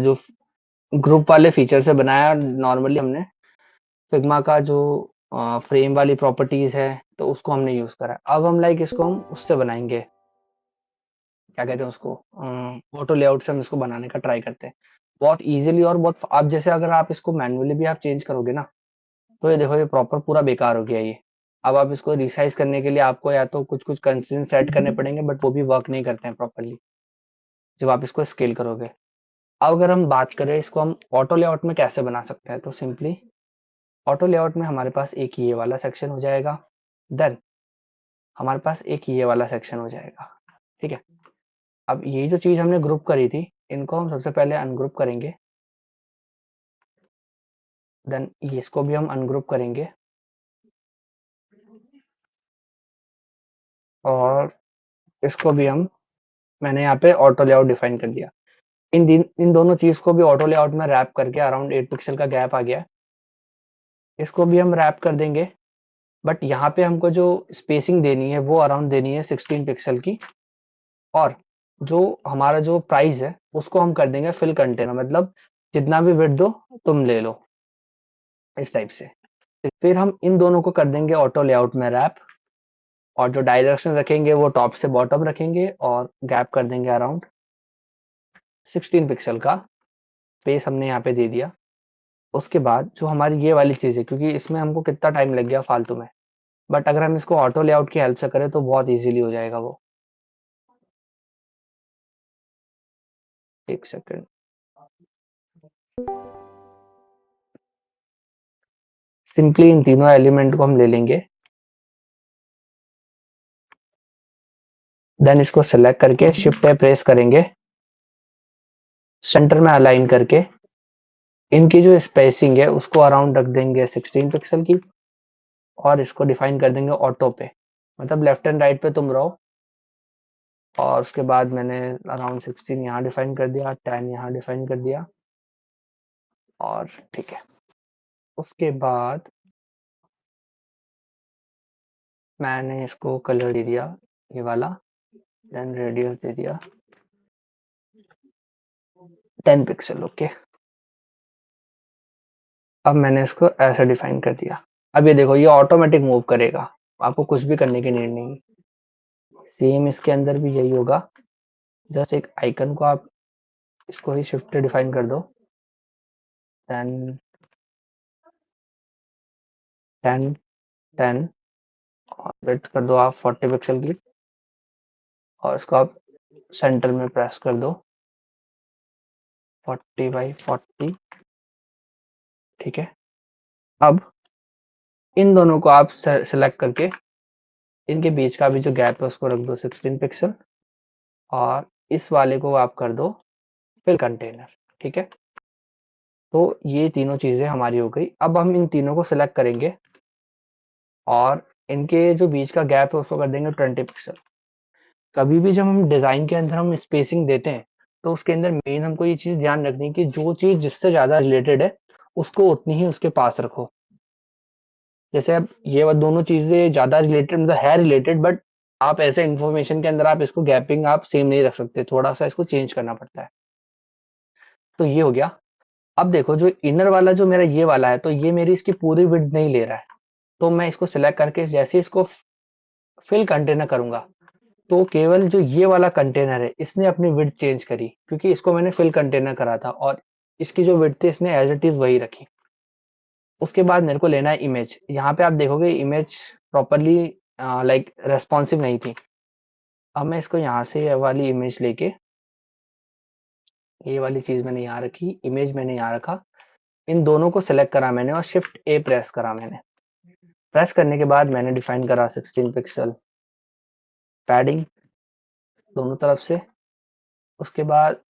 S1: जो ग्रुप वाले फीचर से बनाया। नॉर्मली हमने फिग्मा का जो फ्रेम वाली प्रॉपर्टीज है तो उसको हमने यूज करा। अब हम लाइक इसको हम उससे बनाएंगे, क्या कहते हैं उसको, ऑटो लेआउट से हम इसको बनाने का ट्राई करते हैं बहुत इजीली। और बहुत आप जैसे अगर आप इसको मैन्युअली भी आप चेंज करोगे ना तो ये देखो ये प्रॉपर पूरा बेकार हो गया ये। अब आप इसको रिसाइज करने के लिए आपको या तो कुछ कुछ कंस्ट्रेंट सेट करने पड़ेंगे बट वो भी वर्क नहीं करते हैं प्रॉपरली जब आप इसको स्केल करोगे। अब अगर हम बात करें इसको हम ऑटो लेआउट में कैसे बना सकते हैं तो सिंपली ऑटो लेआउट में हमारे पास एक ये वाला सेक्शन हो जाएगा, देन हमारे पास एक ये वाला सेक्शन हो जाएगा, ठीक है। अब ये जो चीज हमने ग्रुप करी थी, इनको हम सबसे पहले अनग्रुप करेंगे। देन इसको भी हम अनग्रुप करेंगे, और इसको भी हम, मैंने यहाँ पे ऑटो लेआउट डिफाइन कर दिया। इन दोनों चीज को भी ऑटो लेआउट में रैप करके अराउंड 8 पिक्सल का गैप आ गया। इसको भी हम रैप कर देंगे, बट यहाँ पे हमको जो स्पेसिंग देनी है वो अराउंड देनी है 16 पिक्सल की। और जो हमारा जो प्राइस है उसको हम कर देंगे फिल कंटेनर, मतलब जितना भी विड्थ दो तुम ले लो, इस टाइप से। फिर हम इन दोनों को कर देंगे ऑटो लेआउट में रैप, और जो डायरेक्शन रखेंगे वो टॉप से बॉटम रखेंगे, और गैप कर देंगे अराउंड 16 पिक्सल का। स्पेस हमने यहाँ पे दे दिया। उसके बाद जो हमारी ये वाली चीज़ है, क्योंकि इसमें हमको कितना टाइम लग गया फालतू में, बट अगर हम इसको ऑटो लेआउट की हेल्प से करें तो बहुत इजीली हो जाएगा वो। एक सेकंड। सिंपली इन तीनों एलिमेंट को हम ले लेंगे, देन इसको सेलेक्ट करके शिफ्ट ए प्रेस करेंगे, सेंटर में अलाइन करके इनकी जो स्पेसिंग है उसको अराउंड रख देंगे 16 पिक्सल की, और इसको डिफाइन कर देंगे ऑटो पे, मतलब लेफ्ट एंड राइट पे तुम रहो। और उसके बाद मैंने अराउंड 16 यहाँ डिफाइन कर दिया, 10 यहाँ डिफाइन कर दिया, और ठीक है। उसके बाद मैंने इसको कलर दे दिया ये वाला, देन रेडियस दे दिया 10 पिक्सल। ओके, अब मैंने इसको ऐसे डिफाइन कर दिया। अब ये देखो, ये ऑटोमेटिक मूव करेगा, आपको कुछ भी करने की नीड नहीं। सेम इसके अंदर भी यही होगा, जस्ट एक आइकन को आप इसको ही शिफ्ट डिफाइन कर दो, देन 10 10, और वेट कर दो आप 40 पिक्सल की, और इसको आप सेंटर में प्रेस कर दो 40 बाई 40। ठीक है, अब इन दोनों को आप सेलेक्ट करके इनके बीच का भी जो गैप है उसको रख दो 16 पिक्सल, और इस वाले को आप कर दो फिल कंटेनर। ठीक है, तो ये तीनों चीजें हमारी हो गई। अब हम इन तीनों को सिलेक्ट करेंगे, और इनके जो बीच का गैप है उसको कर देंगे 20 पिक्सल। कभी भी जब हम डिजाइन के अंदर हम स्पेसिंग देते हैं, तो उसके अंदर मेन हमको ये चीज ध्यान रखनी है कि जो चीज जिससे ज्यादा रिलेटेड है उसको उतनी ही उसके पास रखो। जैसे अब ये दोनों चीजें ज्यादा रिलेटेड, मतलब है रिलेटेड, बट आप ऐसे इंफॉर्मेशन के अंदर आप इसको गैपिंग आप सेम नहीं रख सकते, थोड़ा सा इसको चेंज करना पड़ता है। तो ये हो गया। अब देखो, जो इनर वाला जो मेरा ये वाला है, तो ये मेरी इसकी पूरी विड्थ नहीं ले रहा है। तो मैं इसको सिलेक्ट करके जैसे इसको फिल कंटेनर करूंगा, तो केवल जो ये वाला कंटेनर है इसने अपनी विड्थ चेंज करी, क्योंकि इसको मैंने फिल कंटेनर करा था, और इसकी जो विड्थ थी इसने एज इट इज वही रखी। उसके बाद मेरे को लेना है इमेज। यहाँ पे आप देखोगे इमेज प्रॉपरली लाइक रेस्पॉन्सिव नहीं थी। अब मैं इसको यहाँ से ये वाली इमेज लेके, ये वाली चीज मैंने यहाँ रखी, इमेज मैंने यहाँ रखा, इन दोनों को सिलेक्ट करा मैंने और शिफ्ट ए प्रेस करा मैंने। प्रेस करने के बाद मैंने डिफाइन करा 16 पिक्सल पैडिंग दोनों तरफ से। उसके बाद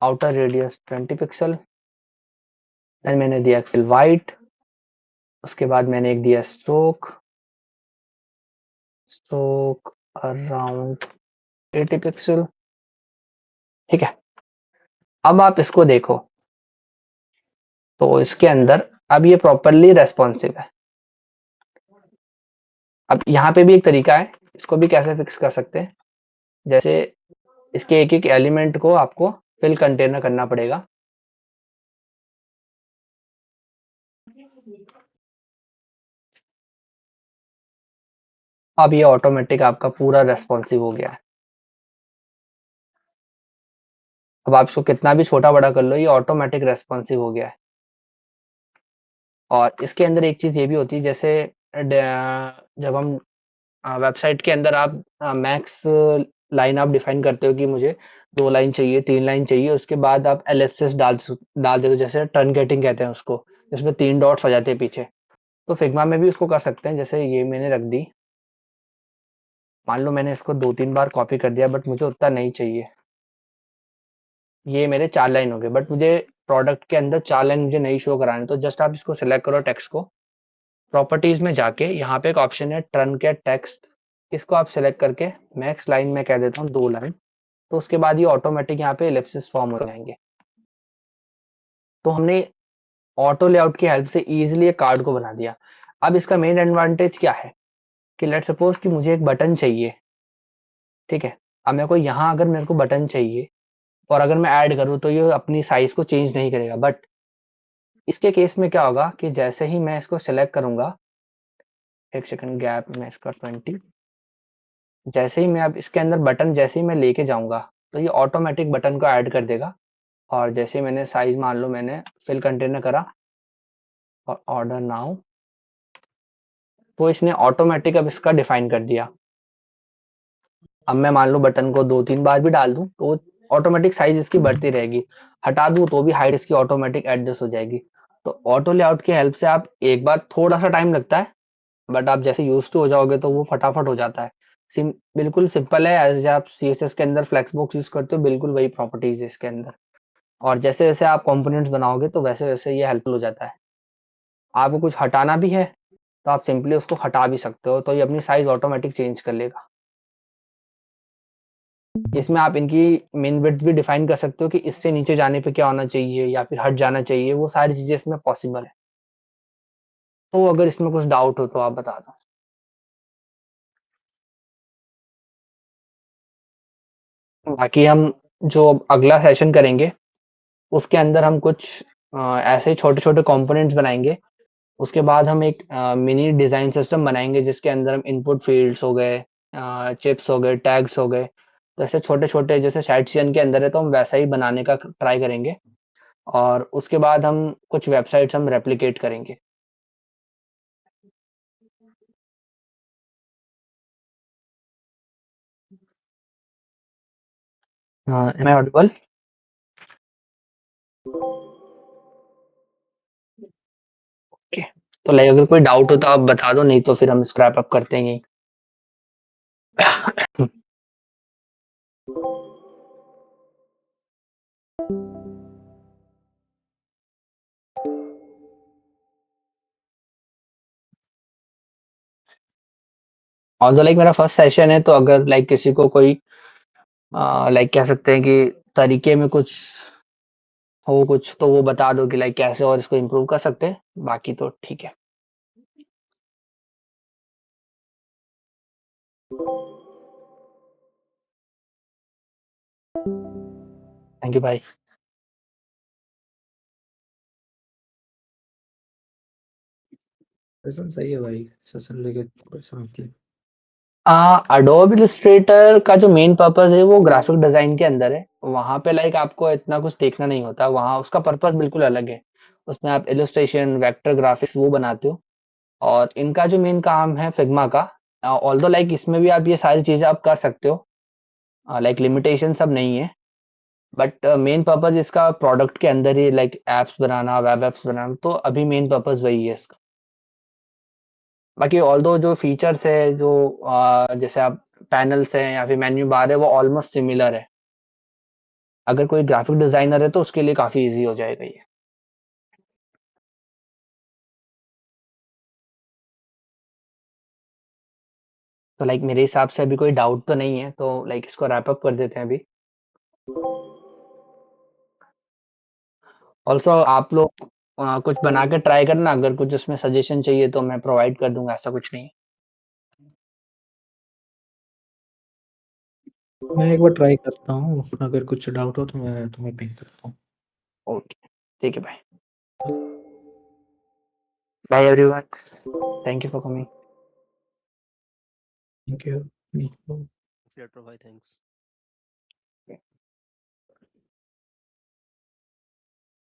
S1: आउटर रेडियस 20 पिक्सल, देन मैंने दिया फिल वाइट। उसके बाद मैंने एक दिया स्ट्रोक, स्ट्रोक अराउंड 80 पिक्सल। ठीक है, अब आप इसको देखो, तो इसके अंदर अब ये प्रॉपरली रेस्पॉन्सिव है। अब यहाँ पे भी एक तरीका है, इसको भी कैसे फिक्स कर सकते हैं। जैसे इसके एक एक एलिमेंट को आपको फिल कंटेनर करना पड़ेगा। अब ये ऑटोमेटिक आपका पूरा रेस्पॉन्सिव हो गया है। अब आप इसको कितना भी छोटा बड़ा कर लो, ये ऑटोमेटिक रेस्पॉन्सिव हो गया है। और इसके अंदर एक चीज ये भी होती है, जैसे जब हम वेबसाइट के अंदर आप मैक्स लाइन आप डिफाइन करते हो कि मुझे 2 लाइन चाहिए, 3 लाइन चाहिए, उसके बाद आप एलिप्सिस डाल देते हो, जैसे टर्न गेटिंग कहते हैं उसको, जिसमें 3 डॉट्स आ जाते हैं पीछे। तो फिग्मा में भी उसको कर सकते हैं। जैसे ये मैंने रख दी, मान लो मैंने इसको 2-3 बार कॉपी कर दिया, बट मुझे उतना नहीं चाहिए, ये मेरे 4 लाइन हो गए, बट मुझे प्रोडक्ट के अंदर 4 लाइन मुझे नहीं शो कराने, तो जस्ट आप इसको सिलेक्ट करो टेक्स्ट को, प्रॉपर्टीज में जाके यहाँ पे एक ऑप्शन है ट्रंकेट टेक्स्ट, इसको आप सिलेक्ट करके मैक्स लाइन में कह देता हूँ 2 लाइन, तो उसके बाद ये ऑटोमेटिक यहाँ पे एलिप्सिस फॉर्म हो जाएंगे। तो हमने ऑटो लेआउट की हेल्प से इजीली एक कार्ड को बना दिया। अब इसका मेन एडवांटेज क्या है कि लेट सपोज कि मुझे एक बटन चाहिए, ठीक है। अब मेरे को यहाँ अगर मेरे को बटन चाहिए और अगर मैं ऐड करूँ तो ये अपनी साइज को चेंज नहीं करेगा, बट इसके केस में क्या होगा कि जैसे ही मैं इसको सेलेक्ट करूंगा, एक सेकंड गैप में इसका 20, जैसे ही मैं अब इसके अंदर बटन जैसे ही मैं लेके जाऊंगा तो ये ऑटोमेटिक बटन को ऐड कर देगा। और जैसे ही मैंने साइज मान लो मैंने फिल कंटेनर करा और ऑर्डर नाउ, तो इसने ऑटोमेटिक अब इसका डिफाइन कर दिया। अब मैं मान लो बटन को 2-3 बार भी डाल दूं तो ऑटोमेटिक साइज इसकी बढ़ती रहेगी, हटा दूं तो भी हाइट इसकी ऑटोमेटिक एडजस्ट हो जाएगी। तो ऑटो लेआउट की हेल्प से आप एक बार थोड़ा सा टाइम लगता है, बट आप जैसे यूज टू हो जाओगे तो वो फटाफट हो जाता है। बिल्कुल सिंपल है, एज आप सीएसएस के अंदर फ्लेक्स बॉक्स यूज करते हो बिल्कुल वही प्रॉपर्टीज है इसके अंदर। और जैसे जैसे आप कंपोनेंट्स बनाओगे तो वैसे वैसे ये हेल्पफुल हो जाता है। आपको कुछ हटाना भी है तो आप सिंपली उसको हटा भी सकते हो, तो ये अपनी साइज ऑटोमेटिक चेंज कर लेगा। इसमें आप इनकी मिन विड्थ भी डिफाइन कर सकते हो कि इससे नीचे जाने पे क्या होना चाहिए या फिर हट जाना चाहिए, वो सारी चीजें इसमें पॉसिबल है। तो अगर इसमें कुछ डाउट हो तो आप बता दो। बाकी हम जो अगला सेशन करेंगे उसके अंदर हम कुछ ऐसे छोटे छोटे कंपोनेंट्स बनाएंगे। उसके बाद हम एक मिनी डिजाइन सिस्टम बनाएंगे जिसके अंदर हम इनपुट फील्ड्स हो गए, चिप्स हो गए, टैग्स हो गए, तो ऐसे छोटे छोटे जैसे साइटसीन के अंदर है तो हम वैसा ही बनाने का ट्राई करेंगे। और उसके बाद हम कुछ वेबसाइट्स हम रेप्लिकेट करेंगे। Am I audible? ओके। तो लाइक अगर कोई डाउट हो तो आप बता दो, नहीं तो फिर हम स्क्रैप अप करते हैं। ऑल्दो लाइक मेरा फर्स्ट सेशन है, तो अगर लाइक किसी को कोई लाइक कह सकते हैं कि तरीके में कुछ हो कुछ, तो वो बता दो कि लाइक कैसे और इसको इम्प्रूव कर सकते हैं, बाकी तो ठीक है। थैंक यू भाई।
S2: सेशन सही है भाई, सेशन लेके पैसा मतलब।
S1: अडोब इलस्ट्रेटर का जो मेन पर्पस है वो ग्राफिक डिजाइन के अंदर है, वहां पे लाइक आपको इतना कुछ देखना नहीं होता, वहां उसका पर्पस बिल्कुल अलग है। उसमें आप इलस्ट्रेशन वेक्टर ग्राफिक्स वो बनाते हो। और इनका जो मेन काम है फिग्मा का, ऑल्दो लाइक इसमें भी आप ये सारी चीजें आप कर सकते हो, लाइक लिमिटेशन सब नहीं है, बट मेन पर्पस इसका प्रोडक्ट के अंदर ही लाइक एप्स बनाना, वेब एप्स बनाना, तो अभी मेन पर्पस वही है इसका। बाकी ऑल्दो जो फीचर्स है जो जैसे आप पैनल्स हैं या फिर मेन्यू बार है वो ऑलमोस्ट सिमिलर है। अगर कोई ग्राफिक डिजाइनर है तो उसके लिए काफी इजी हो जाएगा ये। तो लाइक मेरे हिसाब से अभी कोई डाउट तो नहीं है, तो लाइक इसको रैप अप कर देते हैं अभी। ऑल्सो आप लोग कुछ बना के ट्राई करना, अगर कुछ उसमें सजेशन चाहिए तो मैं प्रोवाइड कर दूंगा, ऐसा कुछ नहीं है।
S2: मैं एक बार ट्राई करता हूँ, अगर कुछ डाउट हो तो मैं तुम्हें पिंग करता हूँ।
S1: ओके, ठीक है भाई। Bye everyone, thank you for coming.
S2: Thank you.
S3: Theatre, why thanks.